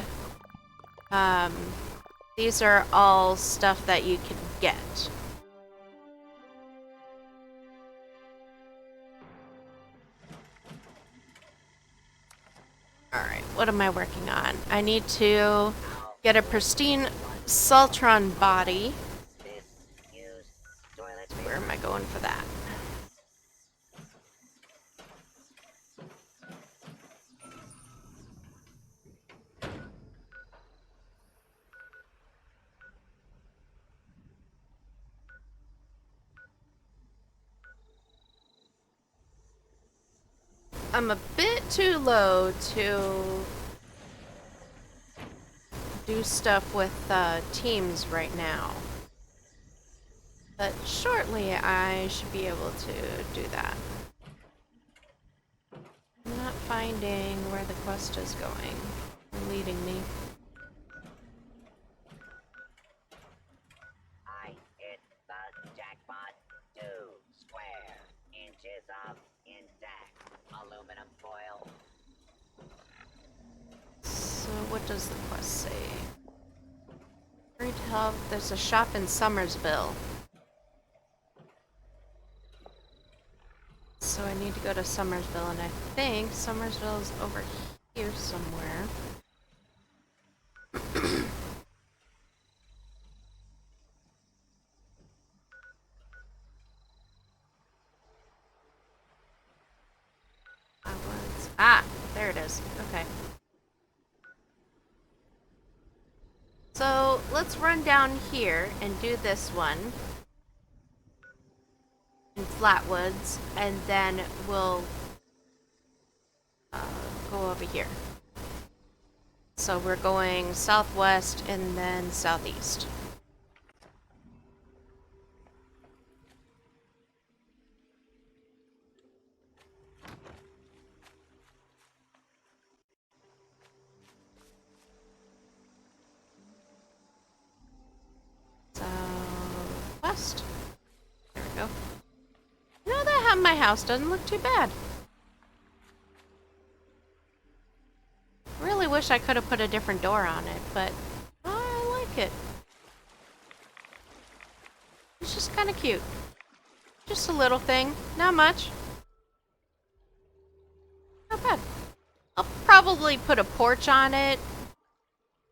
these are all stuff that you can get. Alright, what am I working on? I need to get a pristine Saltron body. Use toilet Where am I going for that? I'm a bit too low to do stuff with teams right now. But shortly I should be able to do that. finding where the quest is going. Or leading me. I hit the jackpot. 2 square inches of intact aluminum foil. So what does the quest say? Hurry to help. There's a shop in Summersville. So I need to go to Summersville, and I think Summersville is over here somewhere. There it is. Okay. So let's run down here and do this one in Flatwoods, and then we'll go over here. So we're going southwest and then southeast. Southwest. There we go. You know, that my house doesn't look too bad. Really wish I could have put a different door on it, but I like it. It's just kind of cute. Just a little thing, not much. Not bad. I'll probably put a porch on it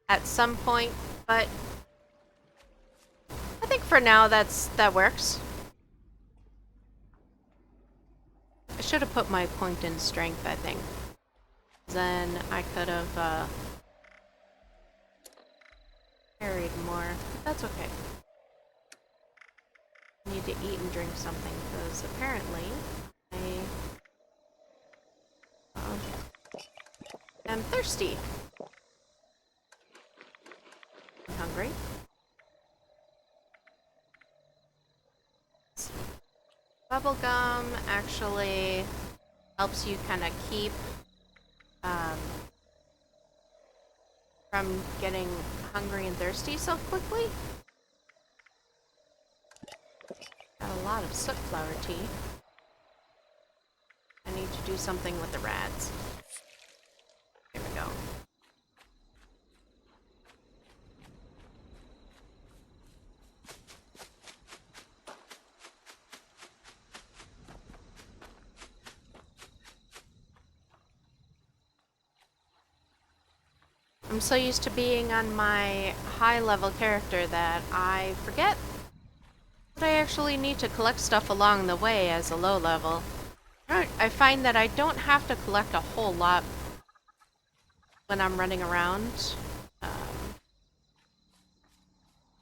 at some point, but I think for now that works. I should have put my point in strength, I think. Then I could have carried more. That's okay. I need to eat and drink something because apparently I am thirsty. I'm hungry. Bubblegum actually helps you kind of keep from getting hungry and thirsty so quickly. Got a lot of soot flower tea. I need to do something with the rads. Here we go. I'm so used to being on my high level character that I forget that I actually need to collect stuff along the way as a low level. I find that I don't have to collect a whole lot when I'm running around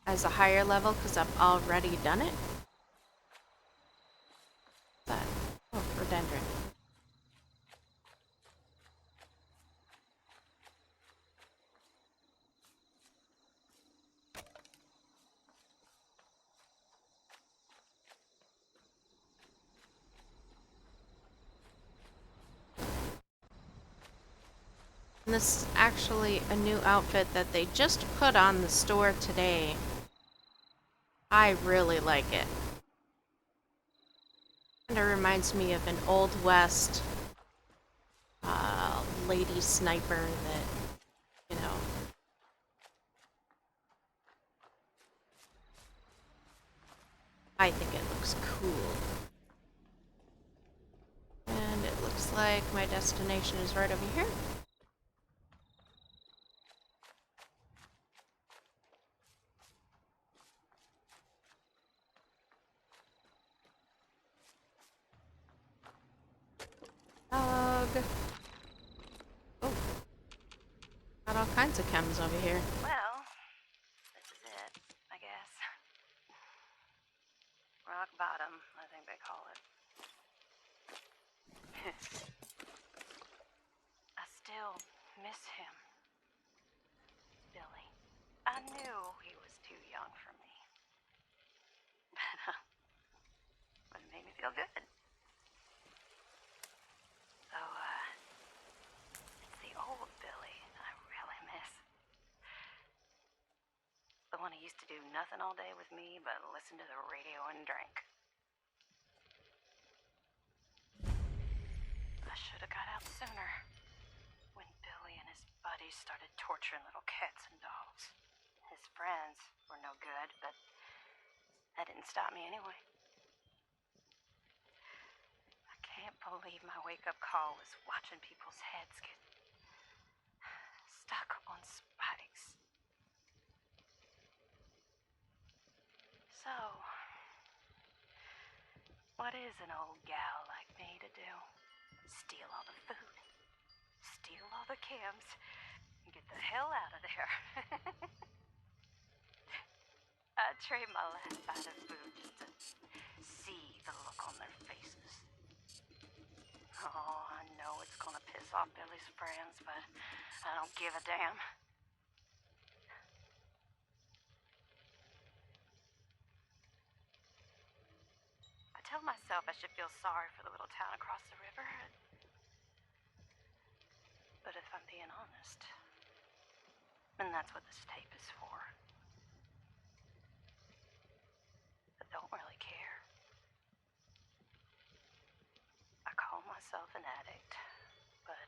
as a higher level because I've already done it. But, oh, rhododendron. And this is actually a new outfit that they just put on the store today. I really like it. Kind of reminds me of an Old West lady sniper that, you know. I think it looks cool. And it looks like my destination is right over here. Dog. Oh. Got all kinds of chems over here. Well, this is it, I guess. Rock bottom, I think they call it. I still miss him. Billy. I knew he was too young for me. But it made me feel good. So, to do nothing all day with me but listen to the radio and drink. I should have got out sooner. When Billy and his buddies started torturing little cats and dogs. His friends were no good, but that didn't stop me anyway. I can't believe my wake-up call was watching people's heads get stuck on spikes. So, what is an old gal like me to do? Steal all the food, steal all the chems, and get the hell out of there. I'd trade my last bite of food just to see the look on their faces. Oh, I know it's gonna piss off Billy's friends, but I don't give a damn. I tell myself I should feel sorry for the little town across the river. But if I'm being honest, and that's what this tape is for, I don't really care. I call myself an addict, but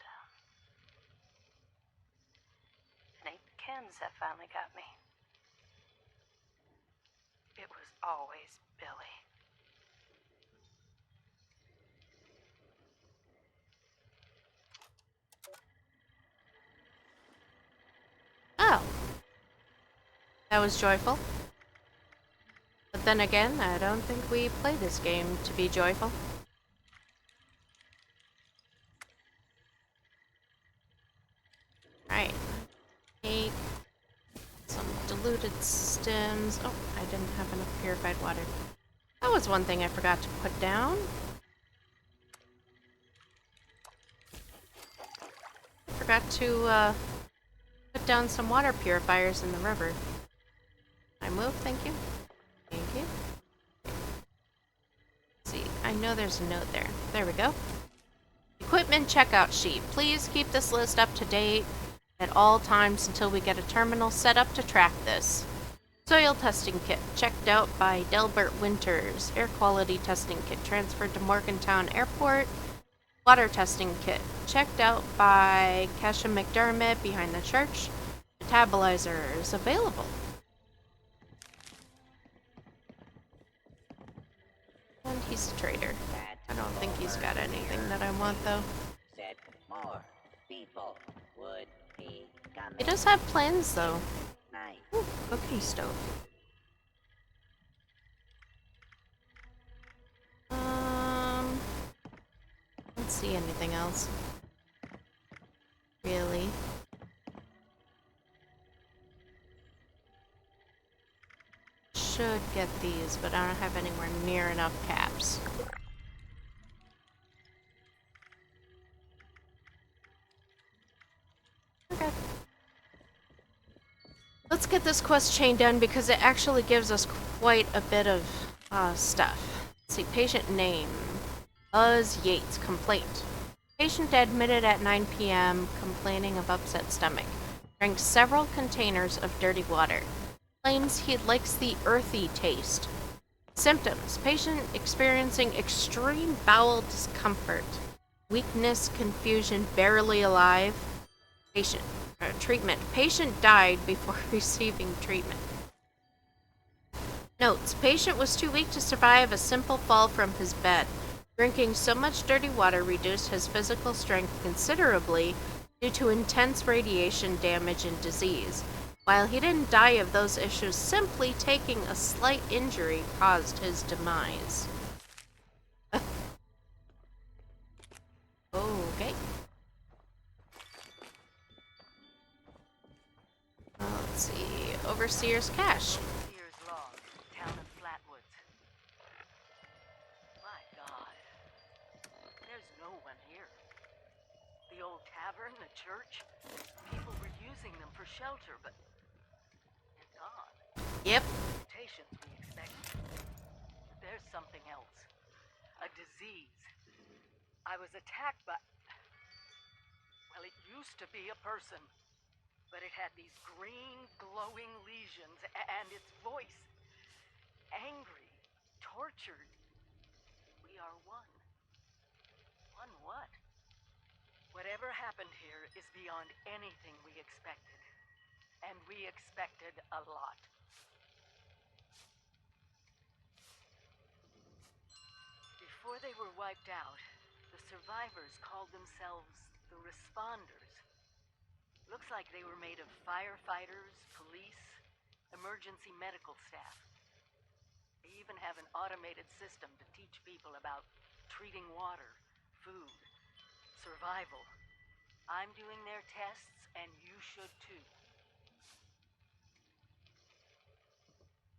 it ain't the chems that finally got me. It was always Billy. Oh. That was joyful. But then again, I don't think we play this game to be joyful. Right. Take some diluted stems. Oh, I didn't have enough purified water. That was one thing I forgot to put down. I forgot to put down some water purifiers in the river. I move, thank you. Thank you. Let's see, I know there's a note there. There we go. Equipment checkout sheet. Please keep this list up to date at all times until we get a terminal set up to track this. Soil testing kit checked out by Delbert Winters. Air quality testing kit transferred to Morgantown Airport. Water testing kit checked out by Kesha McDermott behind the church. Metabolizers available. And he's a trader. I don't think he's got anything that I want though. Said more people would be coming. He does have plans though. Night. Ooh, cookie stove. Don't see anything else. Really? Should get these, but I don't have anywhere near enough caps. Okay. Let's get this quest chain done because it actually gives us quite a bit of stuff. Let's see, patient name. Buzz Yates, complaint. Patient admitted at 9 p.m. complaining of upset stomach. Drank several containers of dirty water. Claims he likes the earthy taste. Symptoms. Patient experiencing extreme bowel discomfort. Weakness, confusion, barely alive. Patient. Treatment. Patient died before receiving treatment. Notes. Patient was too weak to survive a simple fall from his bed. Drinking so much dirty water reduced his physical strength considerably due to intense radiation damage and disease. While he didn't die of those issues, simply taking a slight injury caused his demise. Okay. Let's see. Overseer's cash. Sears Log, town of Flatwoods. My God. There's no one here. The old tavern, the church, people were using them for shelter, but they're gone. Yep. Mutations we expected. But there's something else. A disease. I was attacked by... Well, it used to be a person. but it had these green, glowing lesions, and its voice. Angry, tortured. We are one. One what? Whatever happened here is beyond anything we expected. And we expected a lot. Before they were wiped out, the survivors called themselves the Responders. Looks like they were made of firefighters, police, emergency medical staff. They even have an automated system to teach people about treating water, food, survival. I'm doing their tests, and you should too.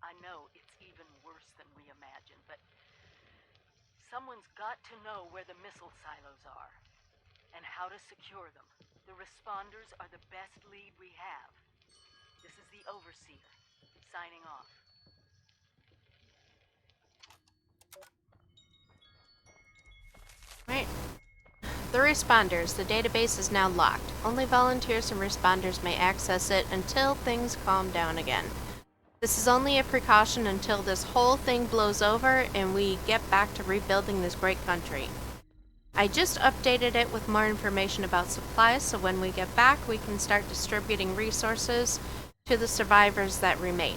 I know it's even worse than we imagined, but someone's got to know where the missile silos are, and how to secure them. The Responders are the best lead we have. This is the Overseer, signing off. Right. The Responders. The database is now locked. Only volunteers and responders may access it until things calm down again. This is only a precaution until this whole thing blows over and we get back to rebuilding this great country. I just updated it with more information about supplies, so when we get back, we can start distributing resources to the survivors that remain.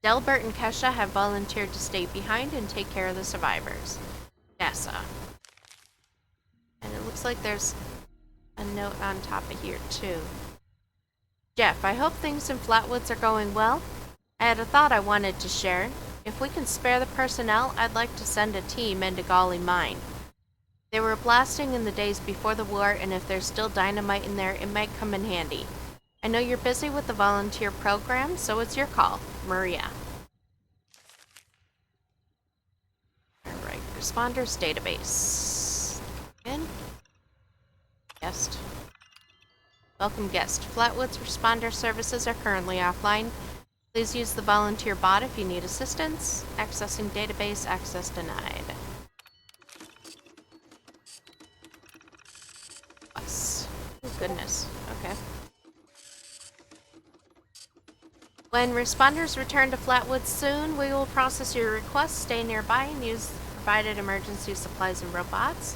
Delbert and Kesha have volunteered to stay behind and take care of the survivors. Nessa. And it looks like there's a note on top of here, too. Jeff, I hope things in Flatwoods are going well. I had a thought I wanted to share. If we can spare the personnel, I'd like to send a team into Golly Mine. They were blasting in the days before the war, and if there's still dynamite in there, it might come in handy. I know you're busy with the volunteer program, so it's your call. Maria. Alright, responders database. In. Guest. Welcome guest. Flatwoods responder services are currently offline. Please use the volunteer bot if you need assistance. Accessing database, access denied. Oh, goodness. Okay. When responders return to Flatwoods soon, we will process your request. Stay nearby and use provided emergency supplies and robots.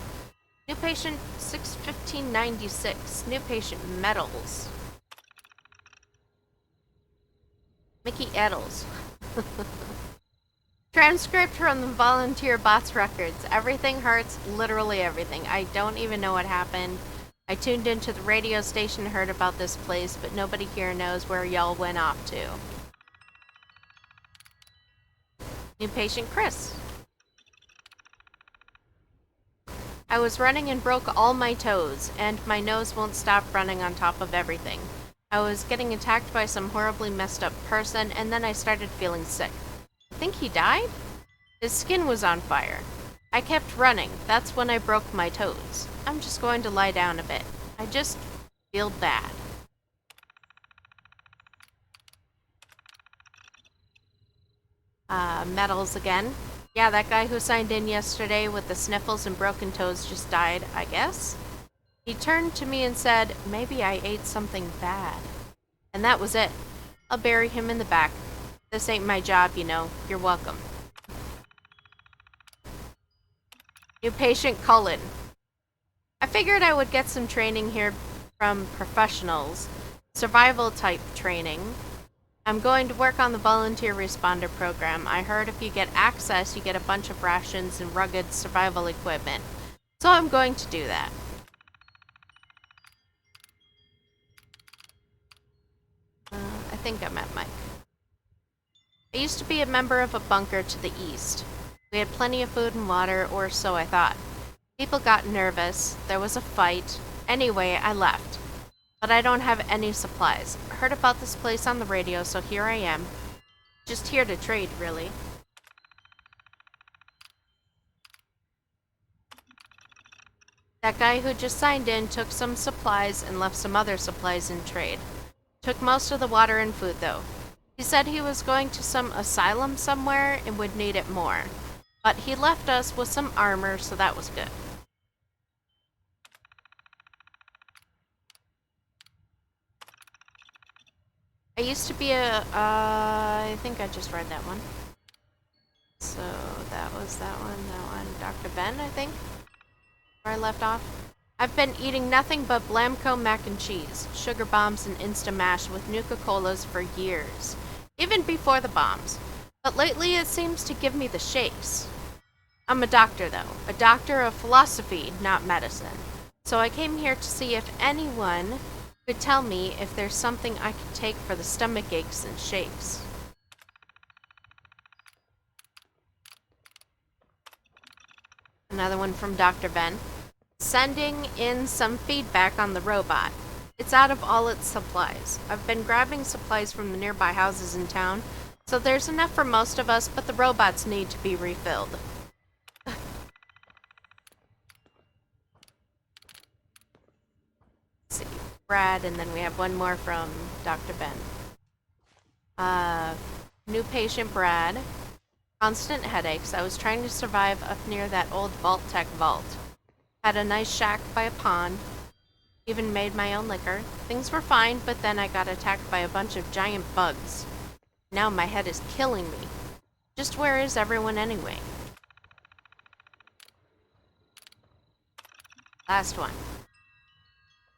New patient 61596. New patient Metals. Mickey Eddles. Transcript from the volunteer bot's records. Everything hurts, literally everything. I don't even know what happened. I tuned into the radio station and heard about this place, but nobody here knows where y'all went off to. New patient Chris. I was running and broke all my toes, and my nose won't stop running on top of everything. I was getting attacked by some horribly messed up person, and then I started feeling sick. I think he died? His skin was on fire. I kept running. That's when I broke my toes. I'm just going to lie down a bit. I just feel bad. Metals again. Yeah, that guy who signed in yesterday with the sniffles and broken toes just died, I guess. He turned to me and said, maybe I ate something bad. And that was it. I'll bury him in the back. This ain't my job, you know. You're welcome. New patient Cullen. I figured I would get some training here from professionals. Survival type training. I'm going to work on the volunteer responder program. I heard if you get access, you get a bunch of rations and rugged survival equipment. So I'm going to do that. I think I met Mike. I used to be a member of a bunker to the east. We had plenty of food and water, or so I thought. People got nervous. There was a fight. Anyway, I left. But I don't have any supplies. I heard about this place on the radio, so here I am. Just here to trade, really. That guy who just signed in took some supplies and left some other supplies in trade. Took most of the water and food, though. He said he was going to some asylum somewhere and would need it more. But he left us with some armor, so that was good. I used to be a, I think I just read that one. So that was that one. Dr. Ben, I think, where I left off. I've been eating nothing but Blamco mac and cheese, sugar bombs, and Instamash with Nuka-Colas for years, even before the bombs. But lately it seems to give me the shakes. I'm a doctor, though. A doctor of philosophy, not medicine. So I came here to see if anyone could tell me if there's something I could take for the stomach aches and shakes. Another one from Dr. Ben. Sending in some feedback on the robot. It's out of all its supplies. I've been grabbing supplies from the nearby houses in town, so there's enough for most of us, but the robots need to be refilled. Let's see. Brad, and then we have one more from Dr. Ben. New patient Brad. Constant headaches. I was trying to survive up near that old Vault-Tec vault. Had a nice shack by a pond. Even made my own liquor. Things were fine, but then I got attacked by a bunch of giant bugs. Now my head is killing me. Just where is everyone anyway? Last one.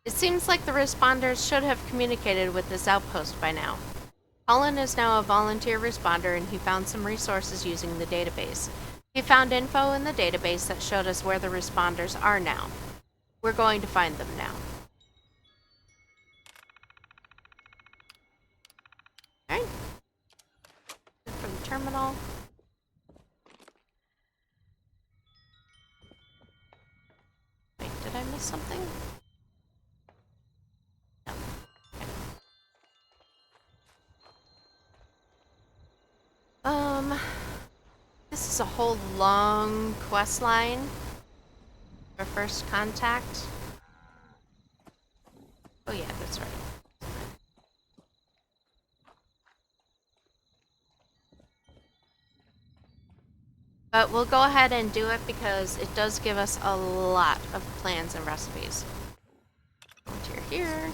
It seems like the responders should have communicated with this outpost by now. Colin is now a volunteer responder, and he found some resources using the database. He found info in the database that showed us where the responders are now. We're going to find them now. Alright. From the terminal. Wait, did I miss something? No. Okay. This is a whole long quest line for first contact. Oh yeah, that's right. But we'll go ahead and do it because it does give us a lot of plans and recipes. Volunteer here.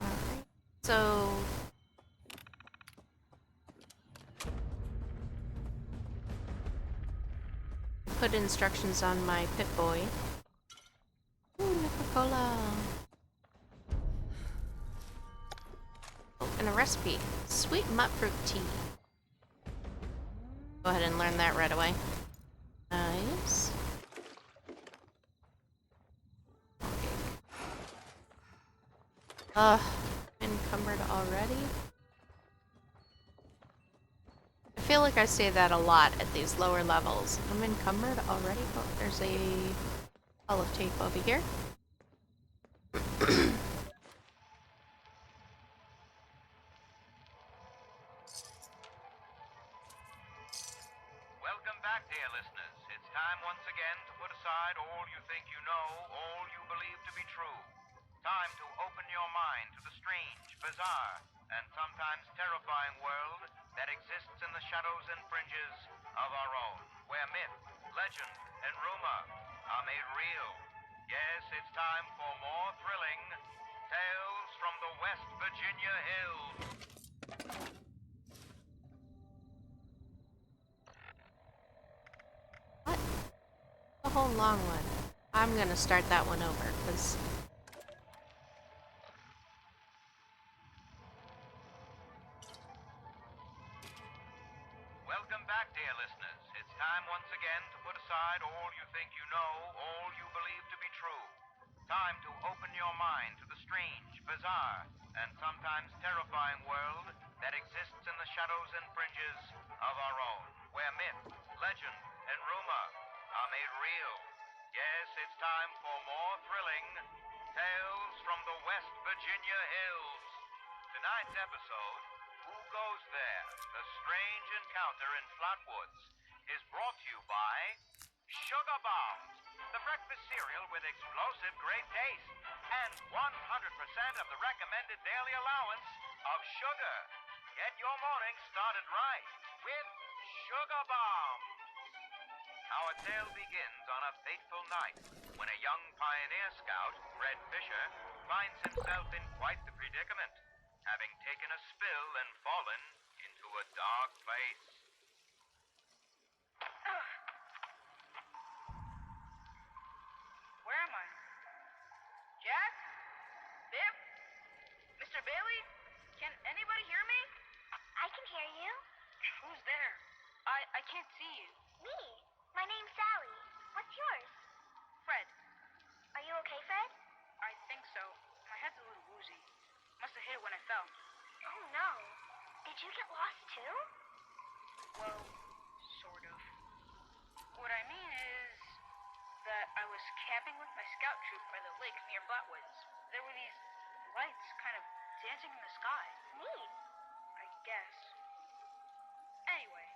Alright, so put instructions on my Pip-Boy. Ooh, Nuka-Cola. Oh, and a recipe. Sweet mutfruit tea. Go ahead and learn that right away. Nice. Encumbered already? I feel like I say that a lot at these lower levels. I'm encumbered already? Oh, there's a pile of tape over here. Welcome back, dear listeners. It's time once again to put aside all you think you know, all you believe to be true. Time to open your mind to the strange, bizarre, and sometimes terrifying world that exists in the shadows and fringes of our own, where myth, legend, and rumor are made real. Yes, it's time for more thrilling tales from the West Virginia hills. What? The whole long one. I'm gonna start that one over, because Welcome back, dear listeners. It's time once again to put aside all you think you know, all you believe to be true. Time to open your mind to the strange, bizarre, and sometimes terrifying world that exists in the shadows and fringes of our own, where myth, legend, and rumor are made real. Yes, it's time for more thrilling tales from the West Virginia hills. Tonight's episode, Who Goes There? A Strange Encounter in Flatwoods, is brought to you by Sugar Bombs, the breakfast cereal with explosive great taste and 100% of the recommended daily allowance of sugar. Get your morning started right with Sugar Bombs. Our tale begins on a fateful night when a young pioneer scout, Fred Fisher, finds himself in quite the predicament, having taken a spill and fallen into a dark place. Where am I? Jack? Biff? Mr. Bailey? Can anybody hear me? I can hear you. Who's there? I can't see you. Me. My name's Sally. What's yours? Fred. Are you okay, Fred? I think so. My head's a little woozy. Must have hit it when I fell. Oh no. Did you get lost too? Well, sort of. What I mean is that I was camping with my scout troop by the lake near Flatwoods. There were these lights kind of dancing in the sky. Neat. I guess. Anyway,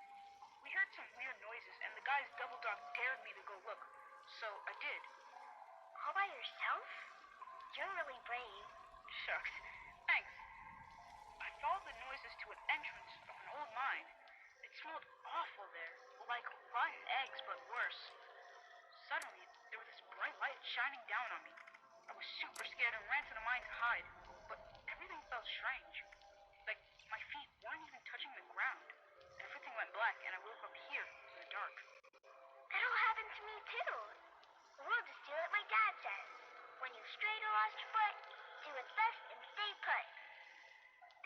we heard some weird noises and the guy's double dog dared me to go look. So I did. All by yourself? You're really brave. Shucks. Thanks. I followed the noises to an entrance of an old mine. It smelled awful there, like rotten eggs, but worse. Suddenly, there was this bright light shining down on me. I was super scared and ran to the mine to hide, but everything felt strange. Like my feet weren't even touching the ground. Everything went black, and I woke up here in the dark. That'll happen to me too. We'll just do what my dad says. When you've strayed or lost your foot, do what's best and stay put.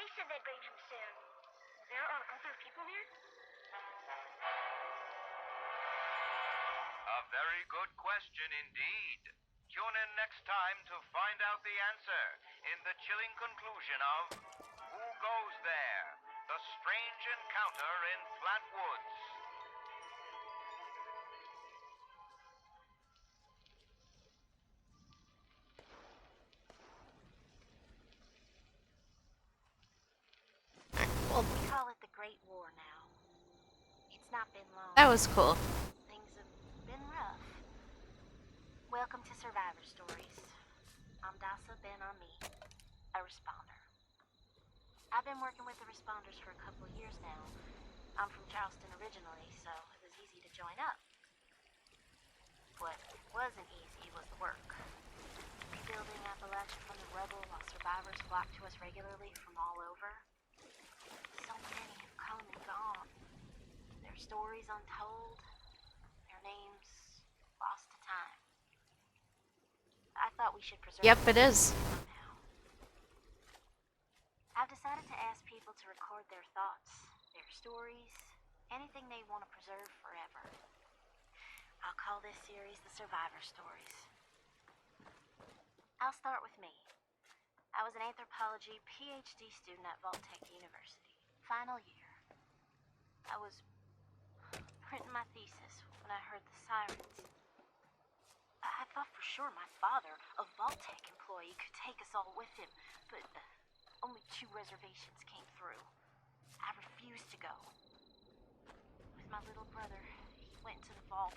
They said they'd bring him soon. There are other people here? A very good question indeed. Tune in next time to find out the answer in the chilling conclusion of Who Goes There? The Strange Encounter in Flatwoods. Well, We call it the Great War now. It's not been long. that was cool. Things have been rough. Welcome to Survivor Stories. I'm Dasa Ben-Ami, a responder. I've been working with the responders for a couple of years now. I'm from Charleston originally, so it was easy to join up. What wasn't easy was the work. Rebuilding Appalachia from the rubble while survivors flock to us regularly from all over. So many have come and gone. Their stories untold, their names lost to time. I thought we should preserve Yep, it is. somehow. I've decided to ask people to record their thoughts, their stories, anything they want to preserve forever. I'll call this series The Survivor Stories. I'll start with me. I was an anthropology PhD student at Vault-Tec University. Final year. I was printing my thesis when I heard the sirens. I thought for sure my father, a Vault-Tec employee, could take us all with him, but only 2 reservations came through. I refused to go. With my little brother, he went into the vault.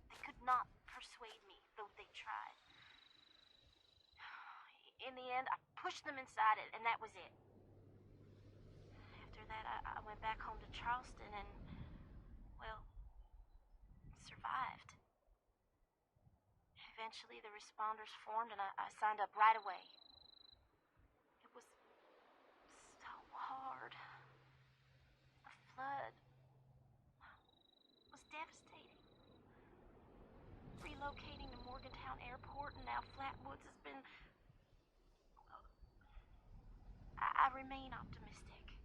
They could not persuade me, though they tried. In the end, I pushed them inside it, and that was it. After that, I went back home to Charleston and, well, survived. Eventually, the responders formed, and I signed up right away. It was so hard. The flood was devastating. Relocating to Morgantown Airport and now Flatwoods has been... I remain optimistic.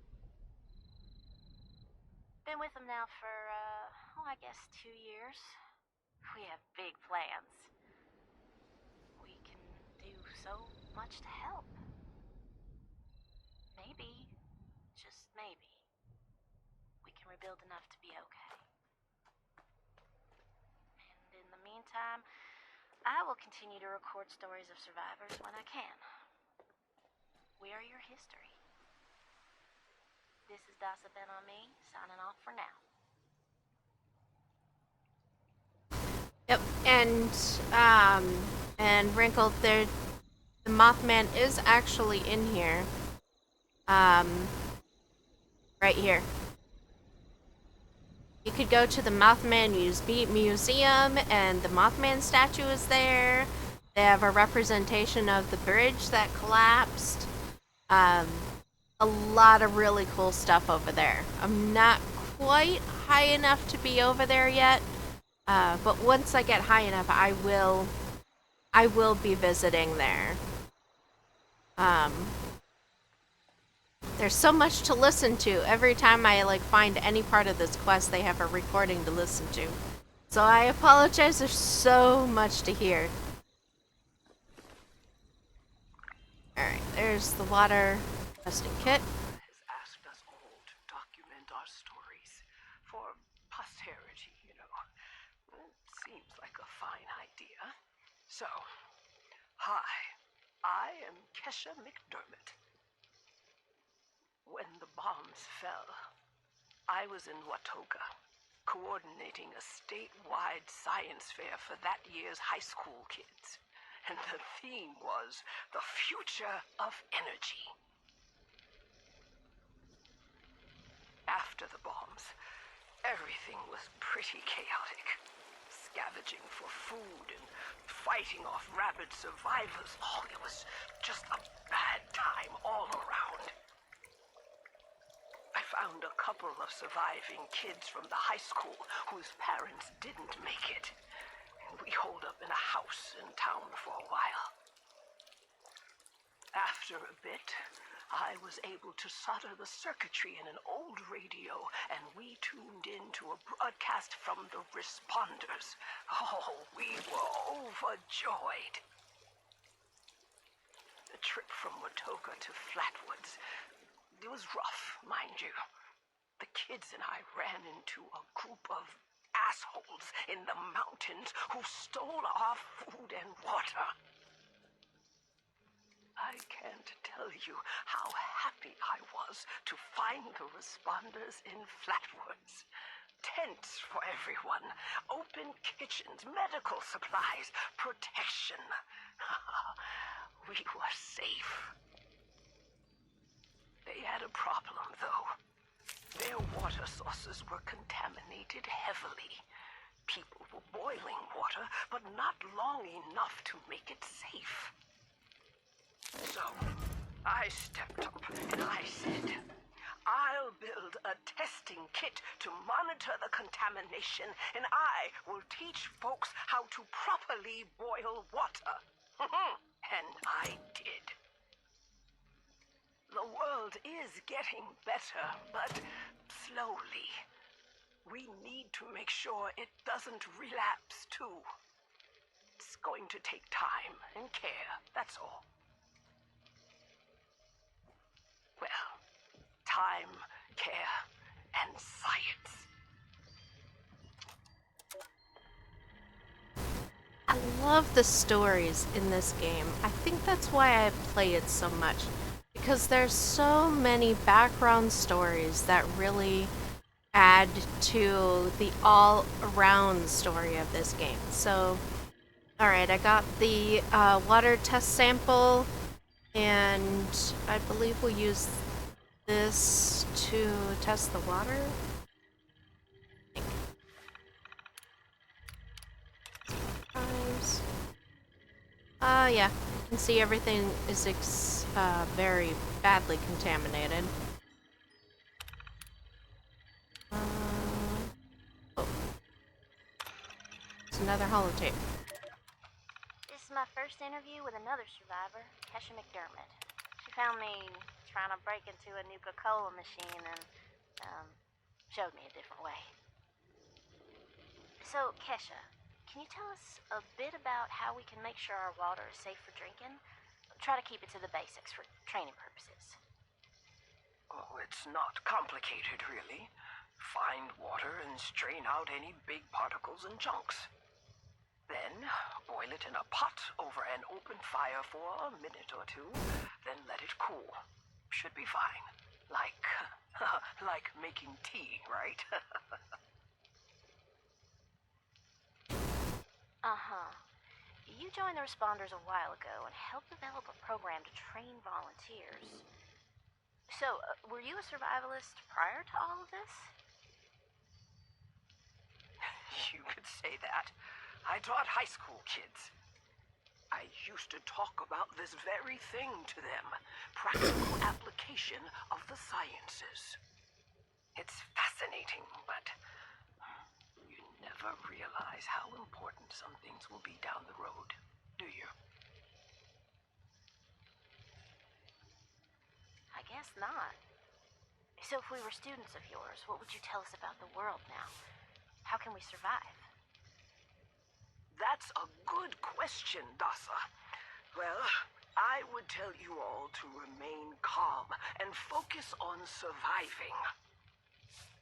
Been with them now for, I guess 2 years. We have big plans. We can do so much to help. Maybe, just maybe, we can rebuild enough to be okay. And in the meantime, I will continue to record stories of survivors when I can. We are your history. This is Dasa Ben-Ami, signing off for now. Yep, and Wrinkled, there, the Mothman is actually in here. Right here. You could go to the Mothman Museum, and the Mothman statue is there. They have a representation of the bridge that collapsed. A lot of really cool stuff over there. I'm not quite high enough to be over there yet, but once I get high enough, I will be visiting there. There's so much to listen to. Every time I find any part of this quest, they have a recording to listen to. So I apologize, there's so much to hear. Alright, there's the water testing kit. Has asked us all to document our stories for posterity, you know. It seems like a fine idea. So, hi, I am Kesha McDermott. When the bombs fell, I was in Watoga, coordinating a statewide science fair for that year's high school kids. And the theme was the future of energy. After the bombs, everything was pretty chaotic. Scavenging for food and fighting off rabid survivors. Oh, it was just a bad time all around. I found a couple of surviving kids from the high school whose parents didn't make it. And we holed up in a house in town for a while. After a bit, I was able to solder the circuitry in an old radio, and we tuned in to a broadcast from the responders. Oh, we were overjoyed. The trip from Watoga to Flatwoods, it was rough, mind you. The kids and I ran into a group of assholes in the mountains who stole our food and water. I can't tell you how happy I was to find the responders in Flatwoods. Tents for everyone, open kitchens, medical supplies, protection. We were safe. They had a problem, though. Their water sources were contaminated heavily. People were boiling water, but not long enough to make it safe. So, I stepped up and I said, I'll build a testing kit to monitor the contamination, and I will teach folks how to properly boil water. And I did. The world is getting better, but slowly. We need to make sure it doesn't relapse, too. It's going to take time and care, that's all. Well, time, care, and science. I love the stories in this game. I think that's why I play it so much. Because there's so many background stories that really add to the all-around story of this game. So, alright, I got the water test sample, and I believe we'll use this to test the water. Yeah, you can see everything is very badly contaminated. Oh. It's another holotape. This is my first interview with another survivor, Kesha McDermott. She found me trying to break into a Nuka-Cola machine and, showed me a different way. So, Kesha, can you tell us a bit about how we can make sure our water is safe for drinking? Try to keep it to the basics for training purposes. Oh, it's not complicated, really. Find water and strain out any big particles and chunks. Then, boil it in a pot over an open fire for a minute or two, then let it cool. Should be fine. Like making tea, right? Uh-huh. You joined the responders a while ago and helped develop a program to train volunteers. So, were you a survivalist prior to all of this? You could say that. I taught high school kids. I used to talk about this very thing to them. Practical application of the sciences. It's fascinating, but you never realize how important some things will be down the road, do you? I guess not. So if we were students of yours, what would you tell us about the world now? How can we survive? That's a good question, Dasa. Well, I would tell you all to remain calm and focus on surviving.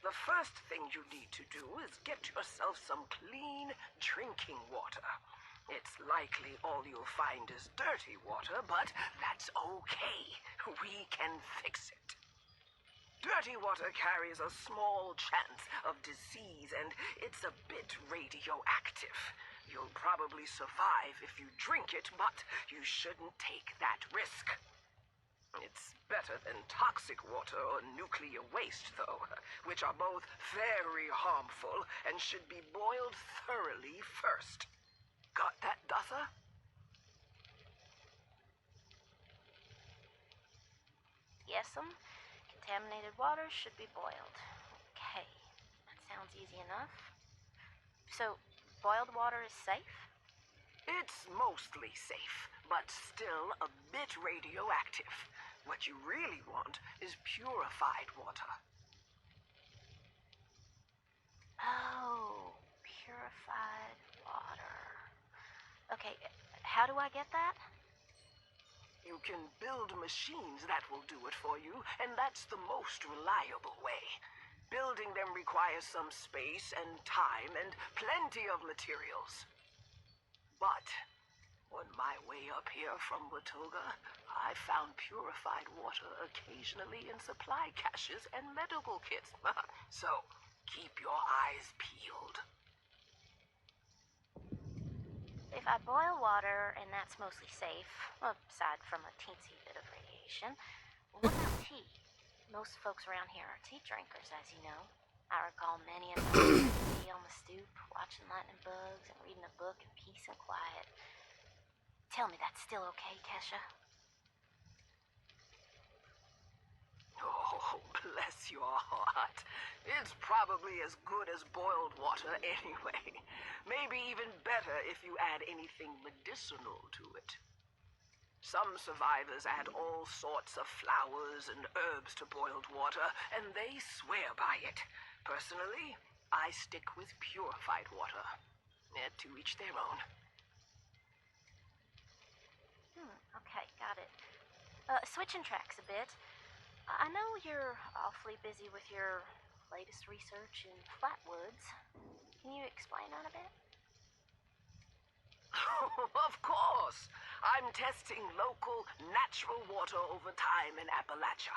The first thing you need to do is get yourself some clean drinking water. It's likely all you'll find is dirty water, but that's okay. We can fix it. Dirty water carries a small chance of disease, and it's a bit radioactive. You'll probably survive if you drink it, but you shouldn't take that risk. It's better than toxic water or nuclear waste, though, which are both very harmful and should be boiled thoroughly first. Got that, Dasa? Yes'm. Contaminated water should be boiled. Okay, that sounds easy enough. So, boiled water is safe? It's mostly safe, but still a bit radioactive. What you really want is purified water. Oh, purified water. Okay, how do I get that? You can build machines that will do it for you, and that's the most reliable way. Building them requires some space and time and plenty of materials. But on my way up here from Watoga, I found purified water occasionally in supply caches and medical kits. So, keep your eyes peeled. If I boil water, and that's mostly safe, aside from a teensy bit of radiation, what about tea? Most folks around here are tea drinkers, as you know. I recall many of them tea on the stoop, watching lightning bugs and reading a book in peace and quiet. Tell me that's still okay, Kesha? Oh, bless your heart. It's probably as good as boiled water anyway. Maybe even better if you add anything medicinal to it. Some survivors add all sorts of flowers and herbs to boiled water, and they swear by it. Personally, I stick with purified water. To each their own. Okay, got it. Switching tracks a bit. I know you're awfully busy with your latest research in Flatwoods. Can you explain that a bit? Of course! I'm testing local, natural water over time in Appalachia.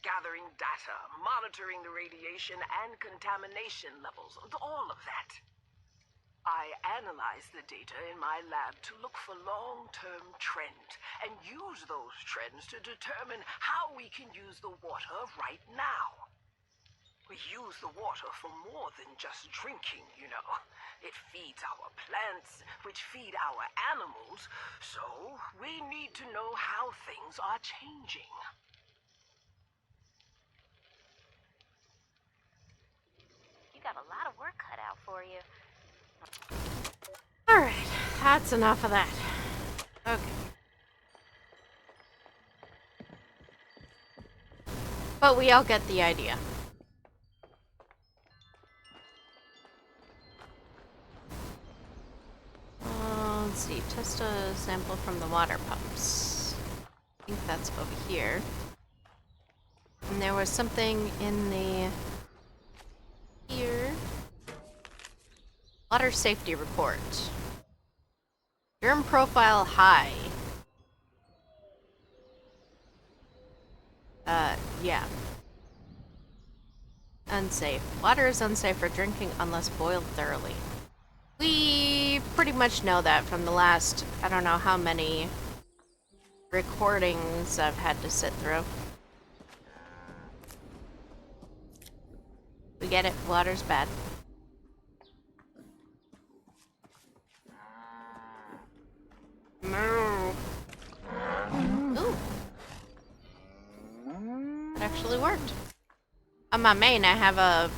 Gathering data, monitoring the radiation and contamination levels, all of that. I analyze the data in my lab to look for long-term trends and use those trends to determine how we can use the water right now. We use the water for more than just drinking, you know. It feeds our plants, which feed our animals, so we need to know how things are changing. You got a lot of work cut out for you. Alright, that's enough of that. Okay. But we all get the idea. Let's see, test a sample from the water pumps. I think that's over here. And there was something in the... here. Water safety report. Germ profile high. Yeah. Unsafe. Water is unsafe for drinking unless boiled thoroughly. We pretty much know that from the last, I don't know how many recordings I've had to sit through. We get it. Water's bad. No. Ooh. It actually worked. On my main, I have a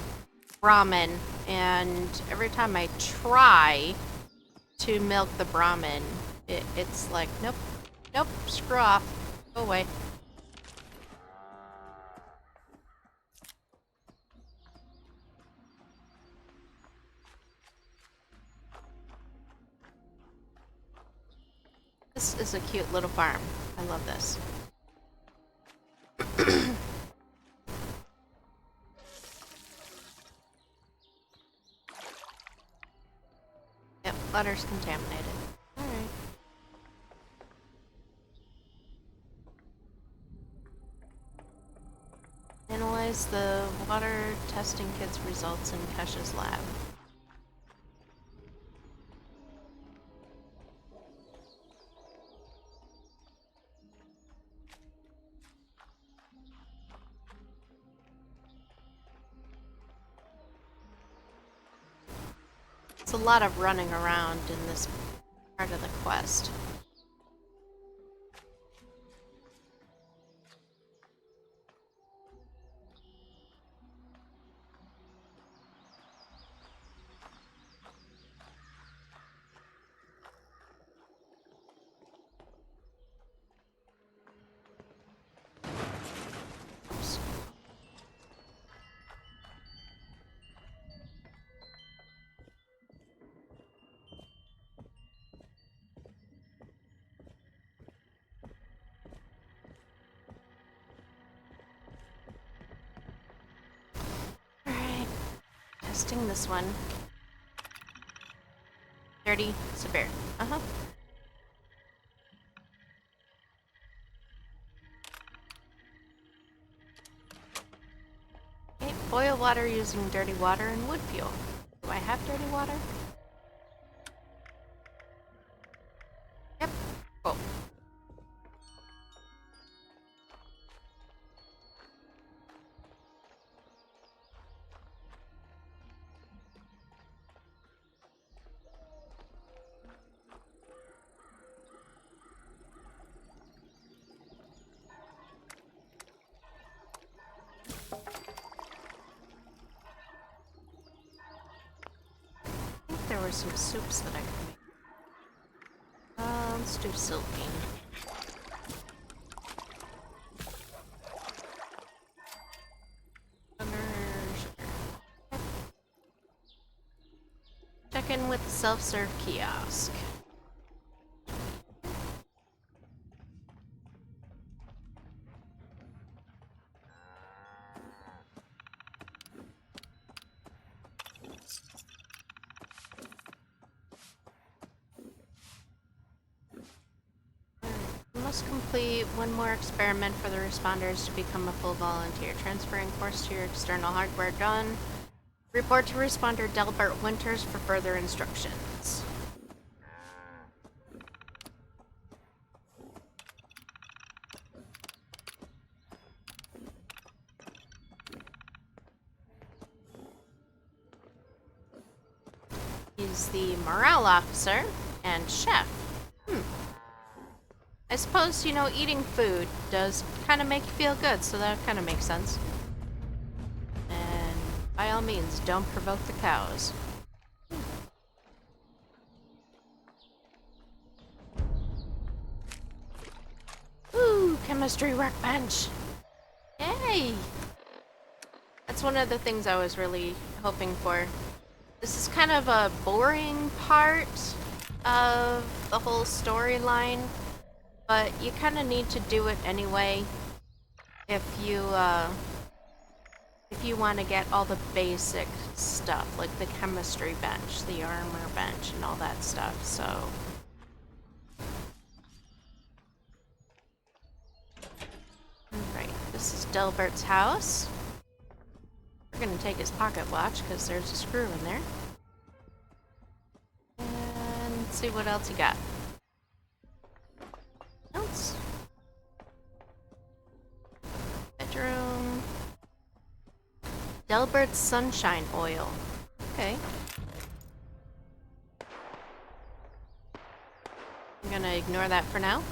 Brahmin, and every time I try to milk the Brahmin, it's like, nope, nope, screw off, go away. This is a cute little farm. I love this. Yep, water's contaminated. Alright. Analyze the water testing kit's results in Kesha's lab. It's a lot of running around in this part of the quest. Oops. Alright. Testing this one. Dirty, severe. Uh-huh. Okay, boil water using dirty water and wood fuel. Do I have dirty water? Yep. Cool. I think there were some soups that I could make. Let's do silking. Check in with the self-serve kiosk. Must complete one more experiment for the responders to become a full volunteer. Transferring course to your external hardware done. Report to responder Delbert Winters for further instructions. He's the morale officer and chef. I suppose, you know, eating food does kind of make you feel good, so that kind of makes sense. And by all means, don't provoke the cows. Ooh, chemistry workbench! Yay! That's one of the things I was really hoping for. This is kind of a boring part of the whole storyline. But you kind of need to do it anyway if you want to get all the basic stuff, like the chemistry bench, the armor bench, and all that stuff, so... Alright, this is Delbert's house. We're gonna take his pocket watch, because there's a screw in there. And let's see what else he got. Else. Bedroom. Delbert's sunshine oil. Okay. I'm gonna ignore that for now.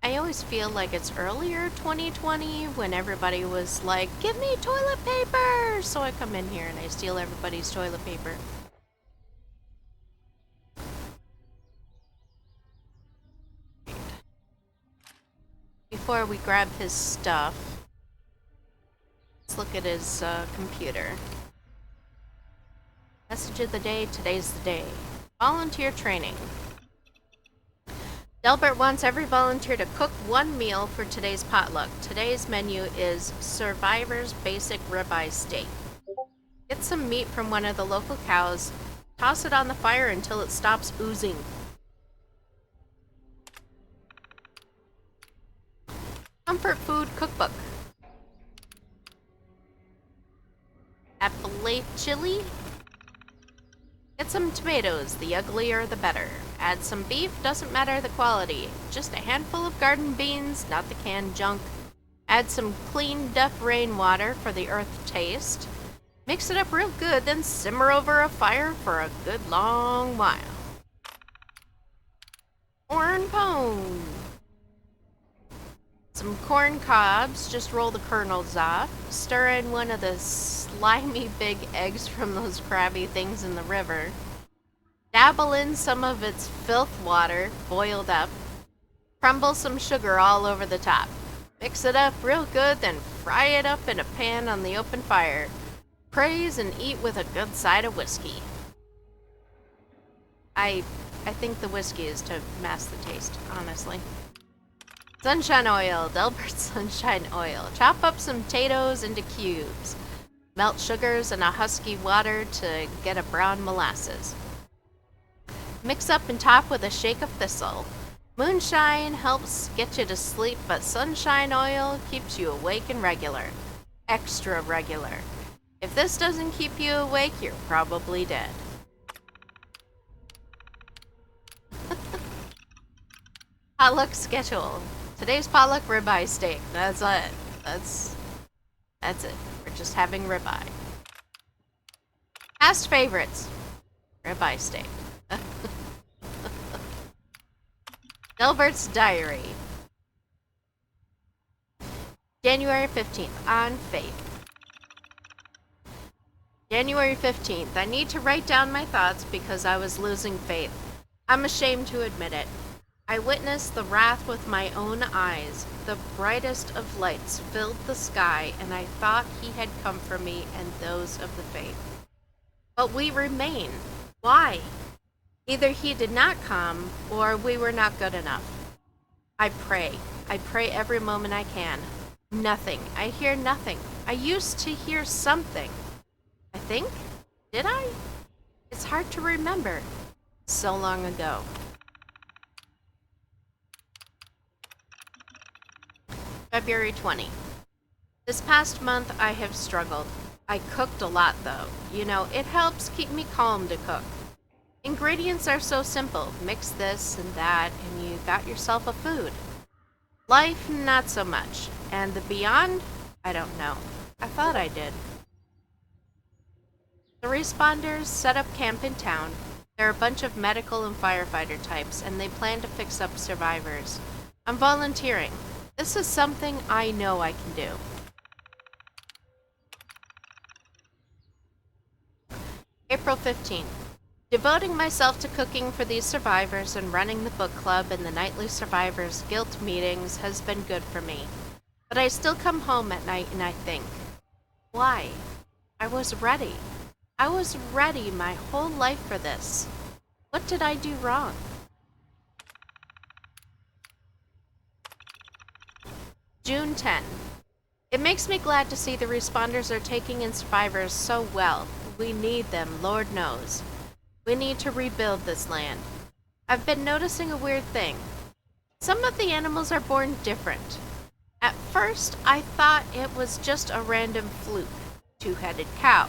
I always feel like it's earlier 2020 when everybody was like, give me toilet paper! So I come in here and I steal everybody's toilet paper. Before we grab his stuff, let's look at his computer. Message of the day, today's the day. Volunteer training. Delbert wants every volunteer to cook one meal for today's potluck. Today's menu is Survivor's Basic Ribeye Steak. Get some meat from one of the local cows, toss it on the fire until it stops oozing. Comfort Food Cookbook. Appalachia chili. Get some tomatoes, the uglier the better. Add some beef, doesn't matter the quality. Just a handful of garden beans, not the canned junk. Add some clean Duff rainwater for the earth taste. Mix it up real good, then simmer over a fire for a good long while. Corn pone. Some corn cobs, just roll the kernels off. Stir in one of the slimy big eggs from those crabby things in the river. Dabble in some of its filth water, boiled up. Crumble some sugar all over the top. Mix it up real good, then fry it up in a pan on the open fire. Praise and eat with a good side of whiskey. I think the whiskey is to mask the taste, honestly. Sunshine oil, Delbert sunshine oil. Chop up some potatoes into cubes. Melt sugars in a husky water to get a brown molasses. Mix up and top with a shake of thistle. Moonshine helps get you to sleep, but sunshine oil keeps you awake and regular. Extra regular. If this doesn't keep you awake, you're probably dead. Potluck schedule. Today's potluck ribeye steak. That's it. That's it. We're just having ribeye. Past favorites. Ribeye steak. Delbert's diary. January 15th. On Faith. January 15th. I need to write down my thoughts because I was losing faith. I'm ashamed to admit it. I witnessed the wrath with my own eyes. The brightest of lights filled the sky, and I thought he had come for me and those of the faith. But we remain. Why? Either he did not come, or we were not good enough. I pray. I pray every moment I can. Nothing. I hear nothing. I used to hear something. I think? Did I? It's hard to remember. So long ago. February 20. This past month I have struggled. I cooked a lot though. You know, it helps keep me calm to cook. Ingredients are so simple. Mix this and that and you got yourself a food. Life, not so much. And the beyond? I don't know. I thought I did. The responders set up camp in town. They're a bunch of medical and firefighter types and they plan to fix up survivors. I'm volunteering. This is something I know I can do. April 15th. Devoting myself to cooking for these survivors and running the book club and the nightly survivors guilt meetings has been good for me. But I still come home at night and I think, why? I was ready. I was ready my whole life for this. What did I do wrong? June 10. It makes me glad to see the responders are taking in survivors so well. We need them, Lord knows. We need to rebuild this land. I've been noticing a weird thing. Some of the animals are born different. At first, I thought it was just a random fluke. Two-headed cow.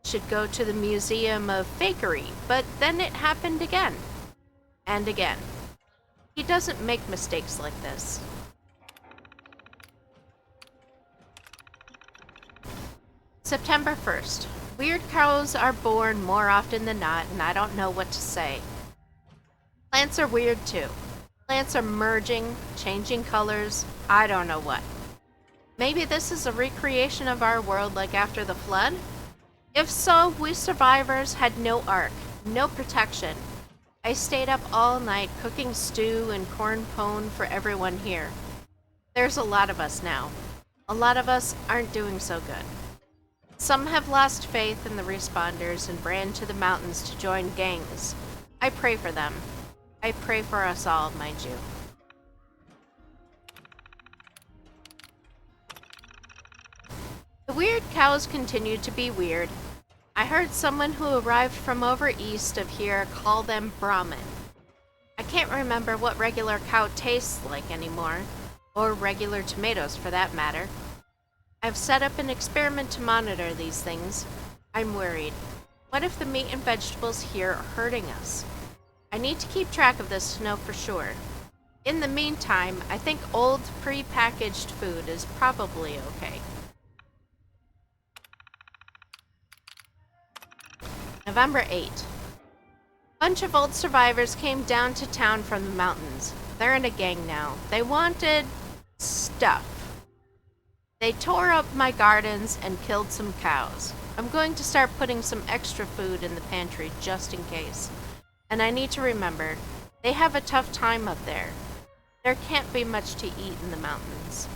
Should go to the Museum of Fakery, but then it happened again. And again. He doesn't make mistakes like this. September 1st. Weird cows are born more often than not, and I don't know what to say. Plants are weird too. Plants are merging, changing colors, I don't know what. Maybe this is a recreation of our world like after the flood? If so, we survivors had no ark, no protection. I stayed up all night cooking stew and corn pone for everyone here. There's a lot of us now. A lot of us aren't doing so good. Some have lost faith in the responders and ran to the mountains to join gangs. I pray for them. I pray for us all, mind you. The weird cows continued to be weird. I heard someone who arrived from over east of here call them Brahmin. I can't remember what regular cow tastes like anymore, or regular tomatoes for that matter. I've set up an experiment to monitor these things. I'm worried. What if the meat and vegetables here are hurting us? I need to keep track of this to know for sure. In the meantime, I think old pre-packaged food is probably okay. November 8. Bunch of old survivors came down to town from the mountains. They're in a gang now. They wanted stuff. They tore up my gardens and killed some cows. I'm going to start putting some extra food in the pantry just in case. And I need to remember, they have a tough time up there. There can't be much to eat in the mountains.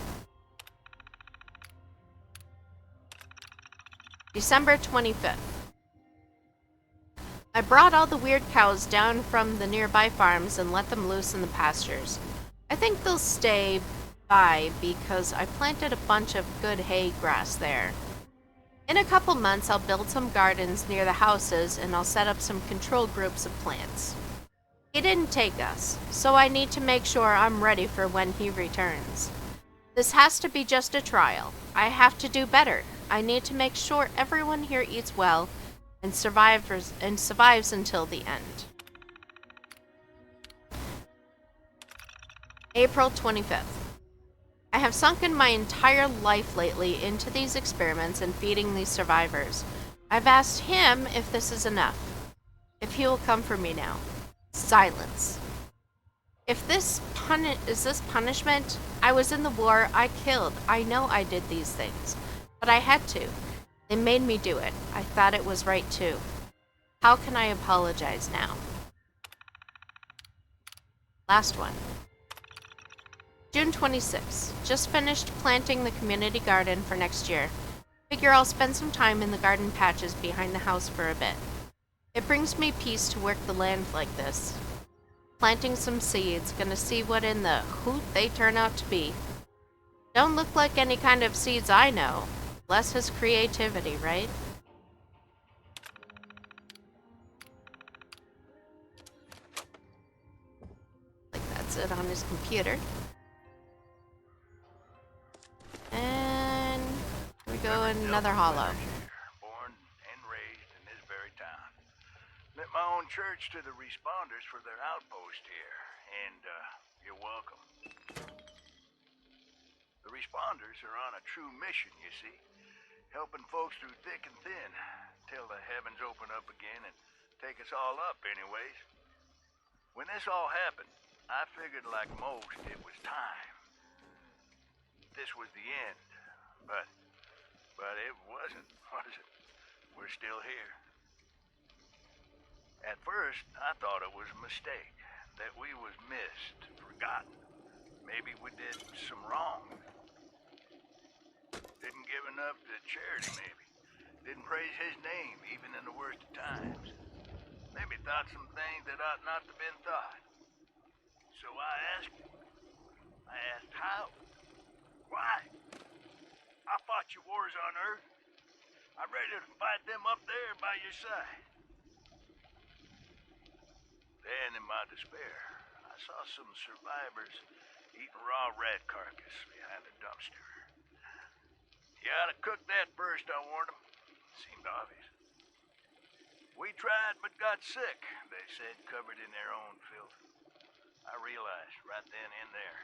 December 25th. I brought all the weird cows down from the nearby farms and let them loose in the pastures. I think they'll stay by because I planted a bunch of good hay grass there. In a couple months, I'll build some gardens near the houses and I'll set up some control groups of plants. He didn't take us, so I need to make sure I'm ready for when he returns. This has to be just a trial. I have to do better. I need to make sure everyone here eats well and survives until the end. April 25th. I have sunken my entire life lately into these experiments and feeding these survivors. I've asked him if this is enough. If he will come for me now. Silence. If this is this punishment? I was in the war, I killed. I know I did these things. But I had to. They made me do it. I thought it was right too. How can I apologize now? Last one. June 26. Just finished planting the community garden for next year. Figure I'll spend some time in the garden patches behind the house for a bit. It brings me peace to work the land like this. Planting some seeds, gonna see what in the hoot they turn out to be. Don't look like any kind of seeds I know. Bless his creativity, right? Like that's it on his computer. And here we go in another hollow. Born and raised in this very town. Lent my own church to the responders for their outpost here, and you're welcome. The responders are on a true mission, you see. Helping folks through thick and thin, till the heavens open up again and take us all up anyways. When this all happened, I figured like most it was time. This was the end, but it wasn't, was it? We're still here. At first, I thought it was a mistake, that we was missed, forgotten. Maybe we did some wrong. Didn't give enough to charity, maybe. Didn't praise his name, even in the worst of times. Maybe thought some things that ought not to have been thought. So I asked how? Why? I fought your wars on Earth. I'm ready to fight them up there by your side. Then, in my despair, I saw some survivors eating raw rat carcass behind a dumpster. You ought to cook that first, I warned them. Seemed obvious. We tried but got sick, they said, covered in their own filth. I realized right then and there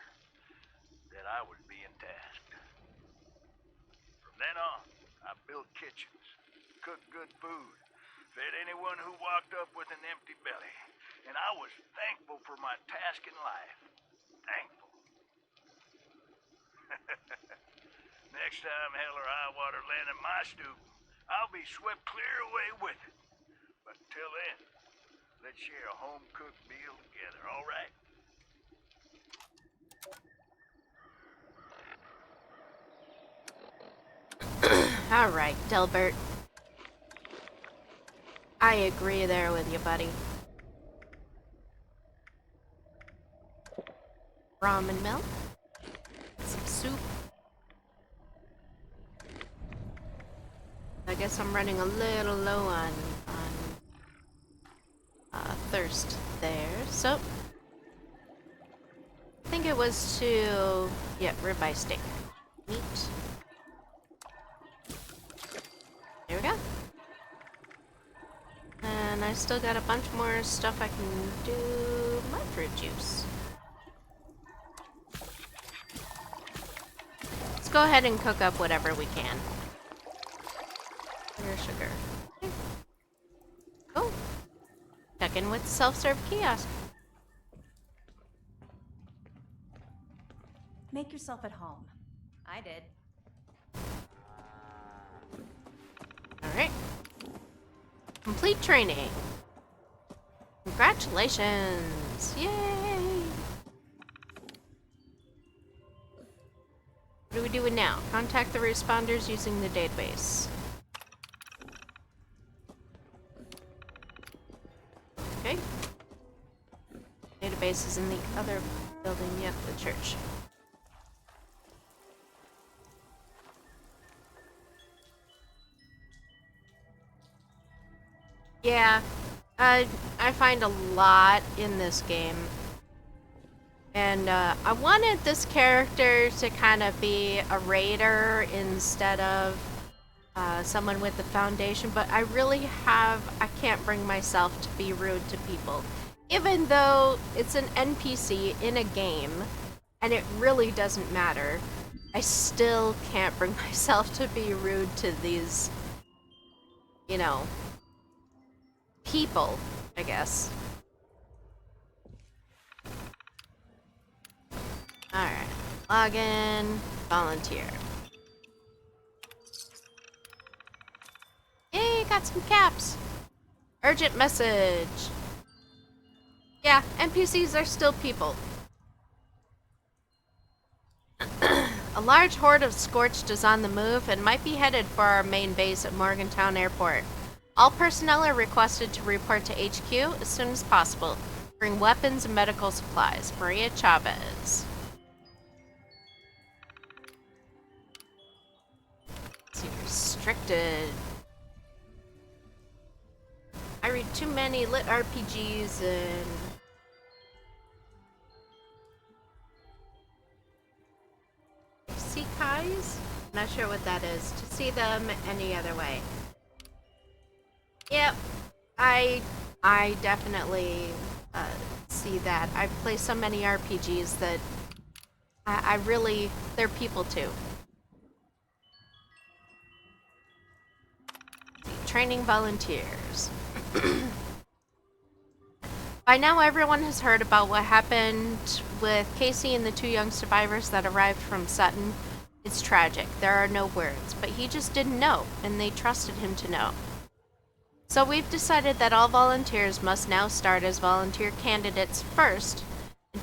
that I was being tasked. From then on, I built kitchens, cook good food, fed anyone who walked up with an empty belly, and I was thankful for my task in life. Thankful. Next time hell or high water land in my stoop, I'll be swept clear away with it. But till then, let's share a home-cooked meal together, all right? All right, Delbert. I agree there with you, buddy. Ramen milk. Some soup. I guess I'm running a little low on thirst there, so I think it was to, yeah, ribeye steak. Meat. There we go. And I still got a bunch more stuff I can do. My fruit juice. Let's go ahead and cook up whatever we can. Sugar. Okay. Cool. Check in with the self-serve kiosk. Make yourself at home. I did. Alright. Complete training. Congratulations. Yay! What are we doing now? Contact the responders using the database. Okay. Database is in the other building. Yep, the church. Yeah, I find a lot in this game. And I wanted this character to kind of be a raider instead of someone with the foundation, but I can't bring myself to be rude to people. Even though it's an NPC in a game, and it really doesn't matter, I still can't bring myself to be rude to these, you know, people, I guess. Alright, login, volunteer. Yay, got some caps. Urgent message. Yeah, NPCs are still people. A large horde of Scorched is on the move and might be headed for our main base at Morgantown Airport. All personnel are requested to report to HQ as soon as possible. Bring weapons and medical supplies. Maria Chavez. Let's see, restricted. I read too many lit RPGs and... Sekais? Not sure what that is. To see them any other way. Yep, I definitely see that. I've played so many RPGs that I really, they're people too. Training volunteers. By now everyone has heard about what happened with Casey and the two young survivors that arrived from Sutton. It's tragic. There are no words, but he just didn't know, and they trusted him to know. So we've decided that all volunteers must now start as volunteer candidates first.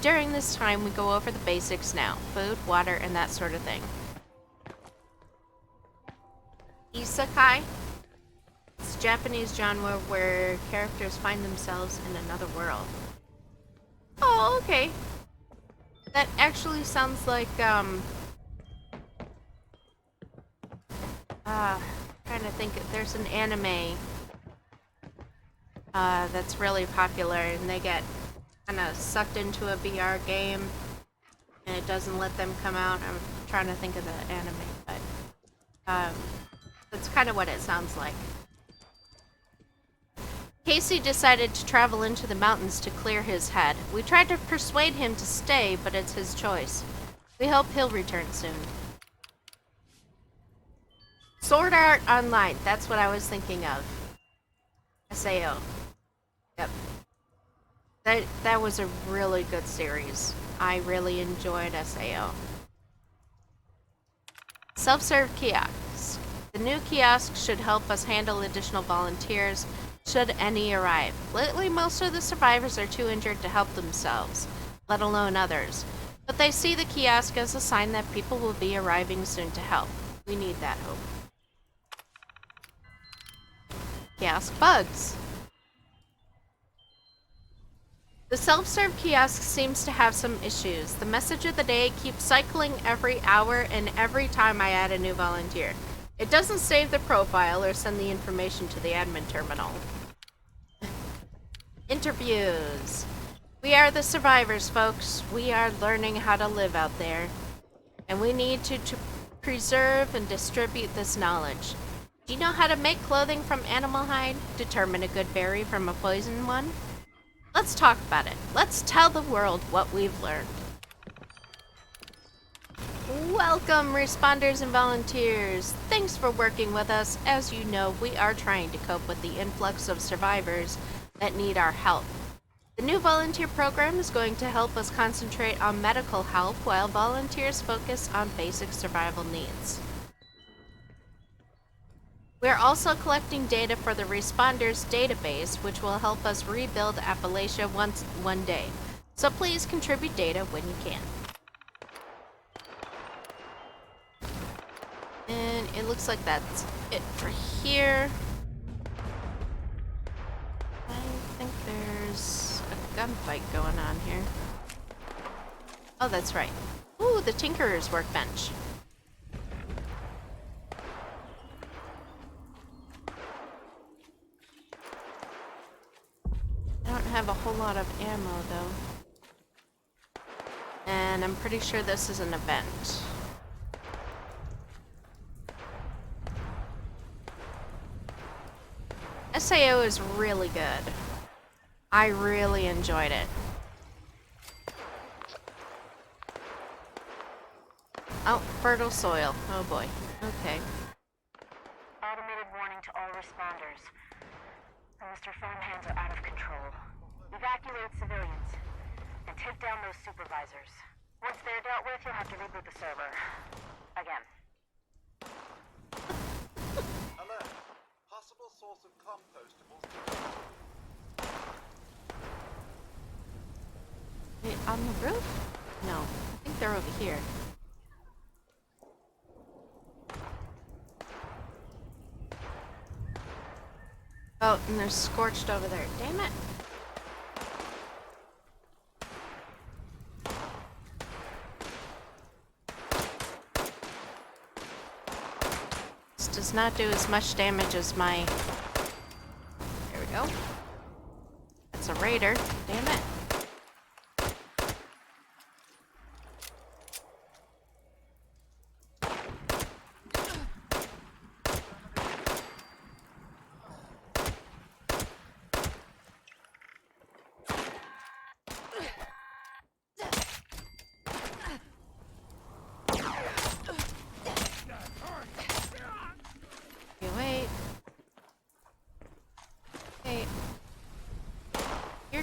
During this time, we go over the basics now. Food, water, and that sort of thing. Isekai. It's a Japanese genre where characters find themselves in another world. Oh, okay. That actually sounds like, trying to think, there's an anime that's really popular, and they get kind of sucked into a VR game, and it doesn't let them come out. I'm trying to think of the anime, but that's kind of what it sounds like. Casey decided to travel into the mountains to clear his head. We tried to persuade him to stay, but it's his choice. We hope he'll return soon. Sword Art Online. That's what I was thinking of. SAO. Yep. That was a really good series. I really enjoyed SAO. Self-serve kiosks. The new kiosk should help us handle additional volunteers should any arrive. Lately, most of the survivors are too injured to help themselves, let alone others. But they see the kiosk as a sign that people will be arriving soon to help. We need that hope. Kiosk bugs. The self-serve kiosk seems to have some issues. The message of the day keeps cycling every hour and every time I add a new volunteer. It doesn't save the profile or send the information to the admin terminal. Interviews. We are the survivors, folks. We are learning how to live out there. And we need to preserve and distribute this knowledge. Do you know how to make clothing from animal hide? Determine a good berry from a poison one? Let's talk about it. Let's tell the world what we've learned. Welcome, responders and volunteers. Thanks for working with us. As you know, we are trying to cope with the influx of survivors that need our help. The new volunteer program is going to help us concentrate on medical help while volunteers focus on basic survival needs. We're also collecting data for the responders database, which will help us rebuild Appalachia one day. So please contribute data when you can. And it looks like that's it for here. I think there's a gunfight going on here. Oh, that's right. Ooh, the Tinkerer's workbench. I don't have a whole lot of ammo, though. And I'm pretty sure this is an event. SAO is really good. I really enjoyed it. Oh, fertile soil. Oh boy. Okay. Automated warning to all responders. Mr. Farmhands are out of control. Evacuate civilians and take down those supervisors. Once they're dealt with, you'll have to reboot the server. Again. Alert. Possible source of compostables. Wait, on the roof? No, I think they're over here. Oh, and they're scorched over there. Damn it. This does not do as much damage as my... There we go. That's a raider. Damn it.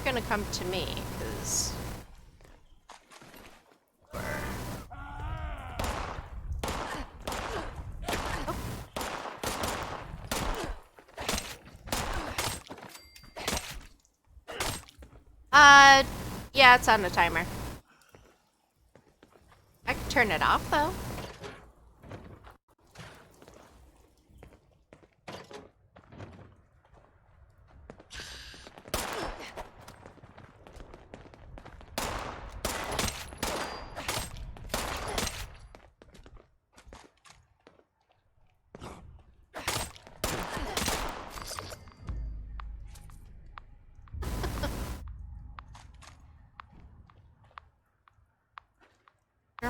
Gonna come to me, because yeah, it's on the timer. I can turn it off though.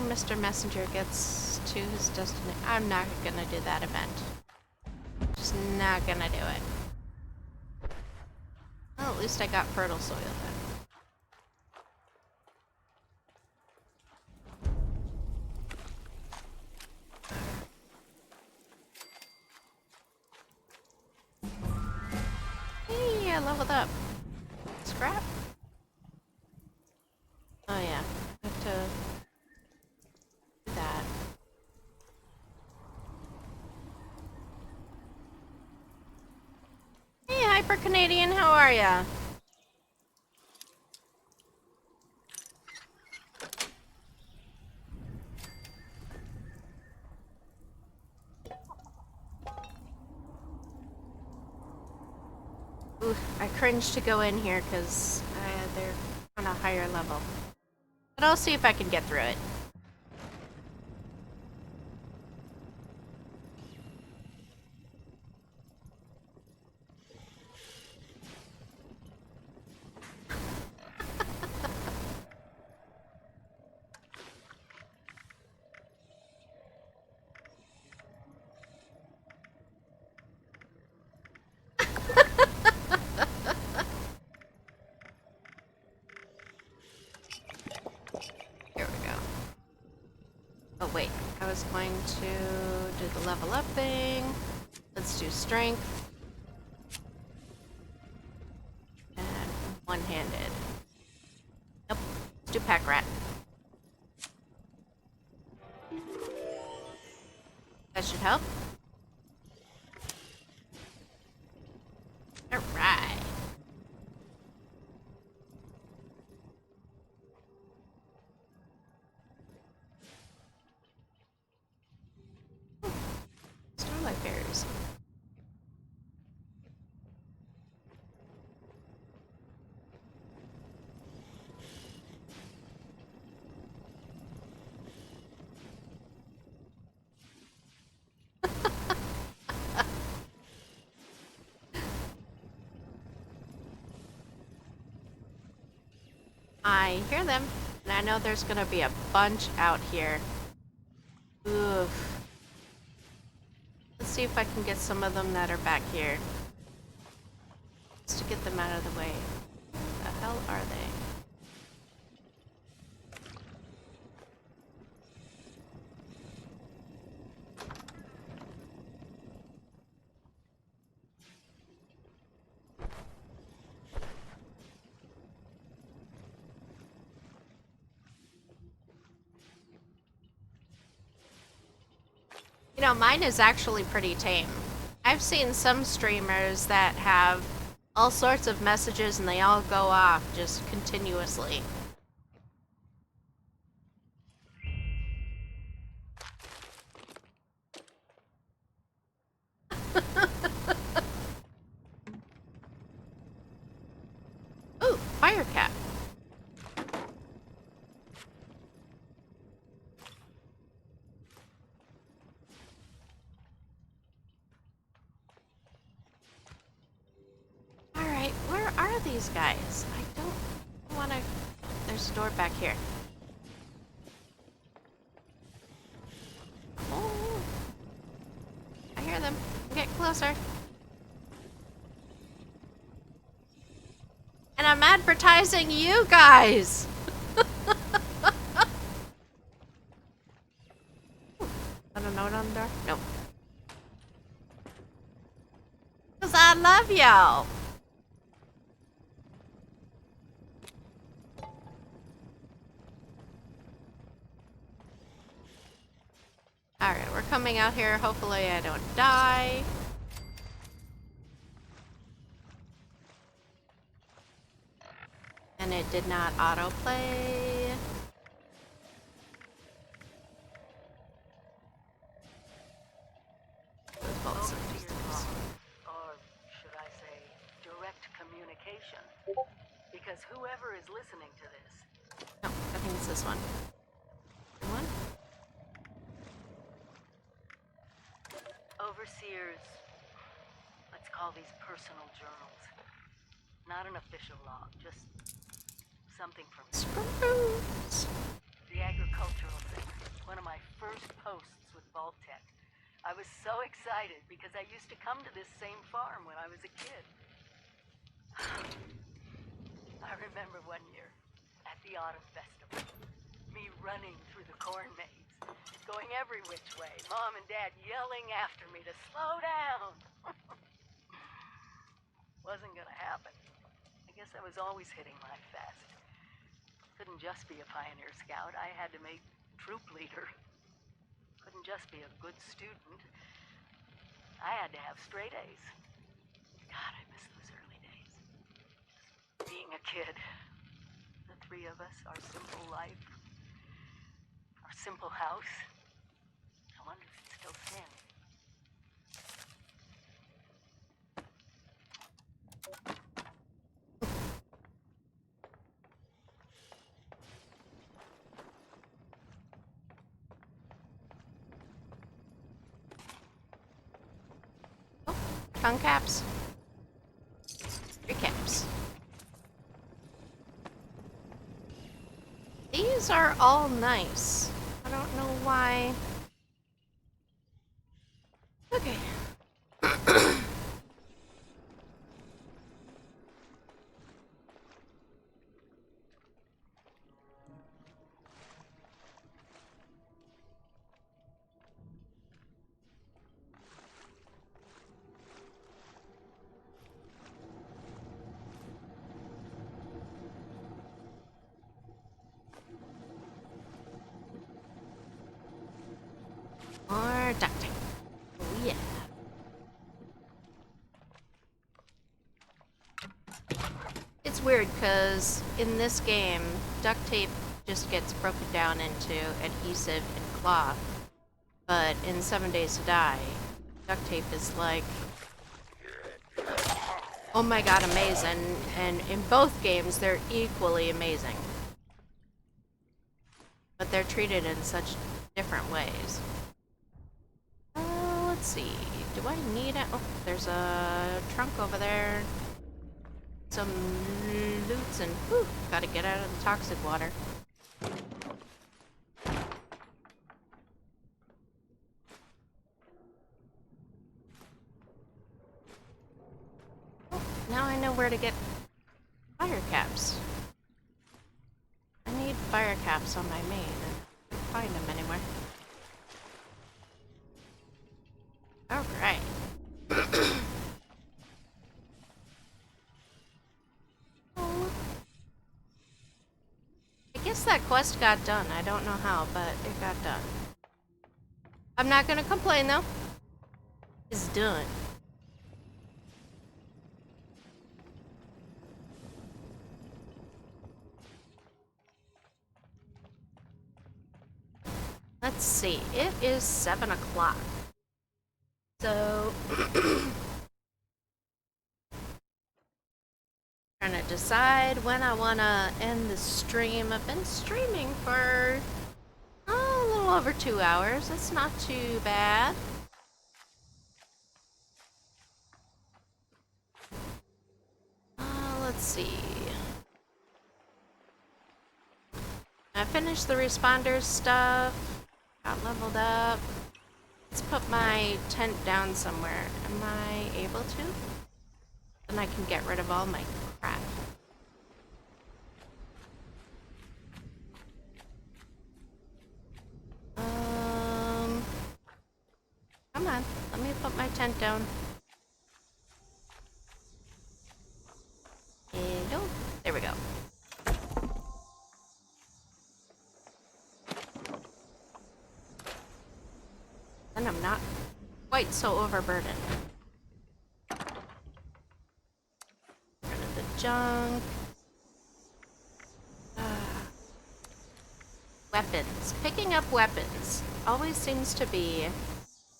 Mr. Messenger gets to his destination. I'm not gonna do that event. Just not gonna do it. Well, at least I got fertile soil then. I leveled up. Scrap? Oh yeah, I have to do that. Hey, Hyper Canadian, how are ya? Ooh, I cringe to go in here because they're on a higher level. But I'll see if I can get through it. Here we go. Oh wait, I was going to do the level up thing. Let's do strength. And one-handed. Nope, let's do pack rat. That should help. Alright. Starlight bears. I hear them, and I know there's gonna be a bunch out here. Oof. Let's see if I can get some of them that are back here. Just to get them out of the way. Where the hell are they? You know, mine is actually pretty tame. I've seen some streamers that have all sorts of messages and they all go off just continuously. Ooh, fire cap. Alright, where are these guys? I don't want to... There's a door back here. Oh, I hear them. Get closer. And I'm advertising you guys! I don't know what on there. Nope. Because I love y'all. Alright, we're coming out here. Hopefully I don't die. And it did not autoplay. Those bullets are just those. Or should I say, direct communication? Because whoever is listening to this... No, I think it's this one. One? Overseers, let's call these personal journals. Not an official log, just something from Spruce. the agricultural thing. One of my first posts with Vault-Tec. I was so excited because I used to come to this same farm when I was a kid. I remember one year at the Autumn Festival, me running through the corn maze, going every which way, Mom and Dad yelling after me to slow down. Wasn't gonna happen. I guess I was always hitting my fast. Couldn't just be a pioneer scout. I had to make troop leader. Couldn't just be a good student. I had to have straight A's. God, I miss those early days. Being a kid. The three of us, our simple life. Our simple house. I wonder if it's still standing. Tongue caps. 3 caps. These are all nice. I don't know why. Okay. More duct tape. Oh yeah. It's weird because in this game, duct tape just gets broken down into adhesive and cloth. But in 7 Days to Die, duct tape is like, oh my god, amazing. And in both games, they're equally amazing. But they're treated in such different ways. Let's see. Do I need it? Oh, there's a trunk over there. Some loots and whew, gotta get out of the toxic water. Oh, now I know where to get fire caps. I need fire caps on my main. I can't find them anywhere. Alright. Oh. I guess that quest got done. I don't know how, but it got done. I'm not gonna complain though. It's done. Let's see. It is 7 o'clock. So, trying to decide when I want to end the stream. I've been streaming for a little over 2 hours. That's not too bad. Let's see. I finished the responders stuff. Got leveled up. Let's put my tent down somewhere. Am I able to? Then I can get rid of all my crap. Come on. Let me put my tent down. Hello. There we go. And I'm not quite so overburdened. Rid of the junk. Weapons. Picking up weapons always seems to be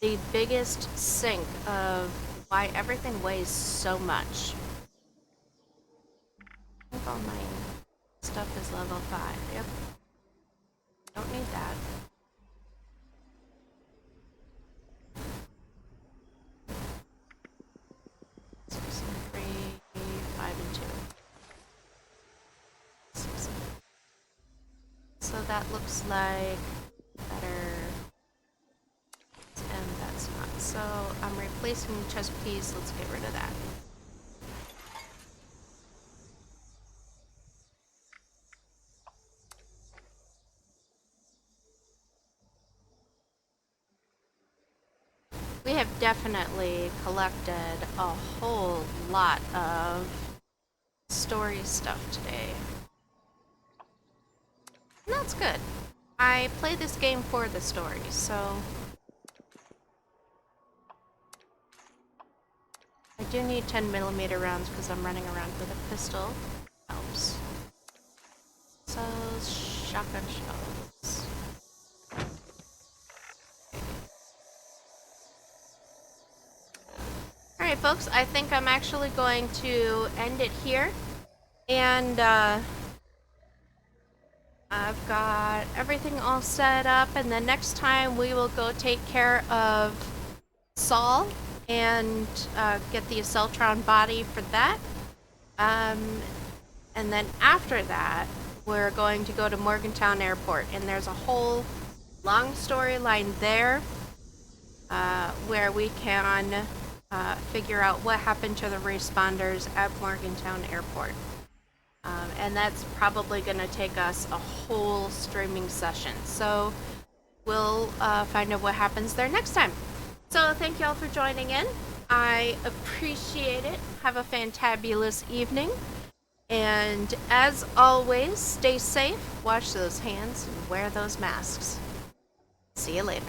the biggest sink of why everything weighs so much. I think all my stuff is level 5. Yep. Don't need that. So that looks like better, and that's not. So I'm replacing chest piece. Let's get rid of that. We have definitely collected a whole lot of story stuff today. And that's good. I play this game for the story, so I do need 10mm rounds because I'm running around with a pistol. Helps. So, shotgun shells. Alright folks, I think I'm actually going to end it here. And I've got everything all set up, and then next time we will go take care of Saul and get the Assaultron body for that. And then after that, we're going to go to Morgantown Airport, and there's a whole long storyline there where we can figure out what happened to the responders at Morgantown Airport. And that's probably going to take us a whole streaming session. So we'll find out what happens there next time. So thank you all for joining in. I appreciate it. Have a fantabulous evening. And as always, stay safe, wash those hands, and wear those masks. See you later.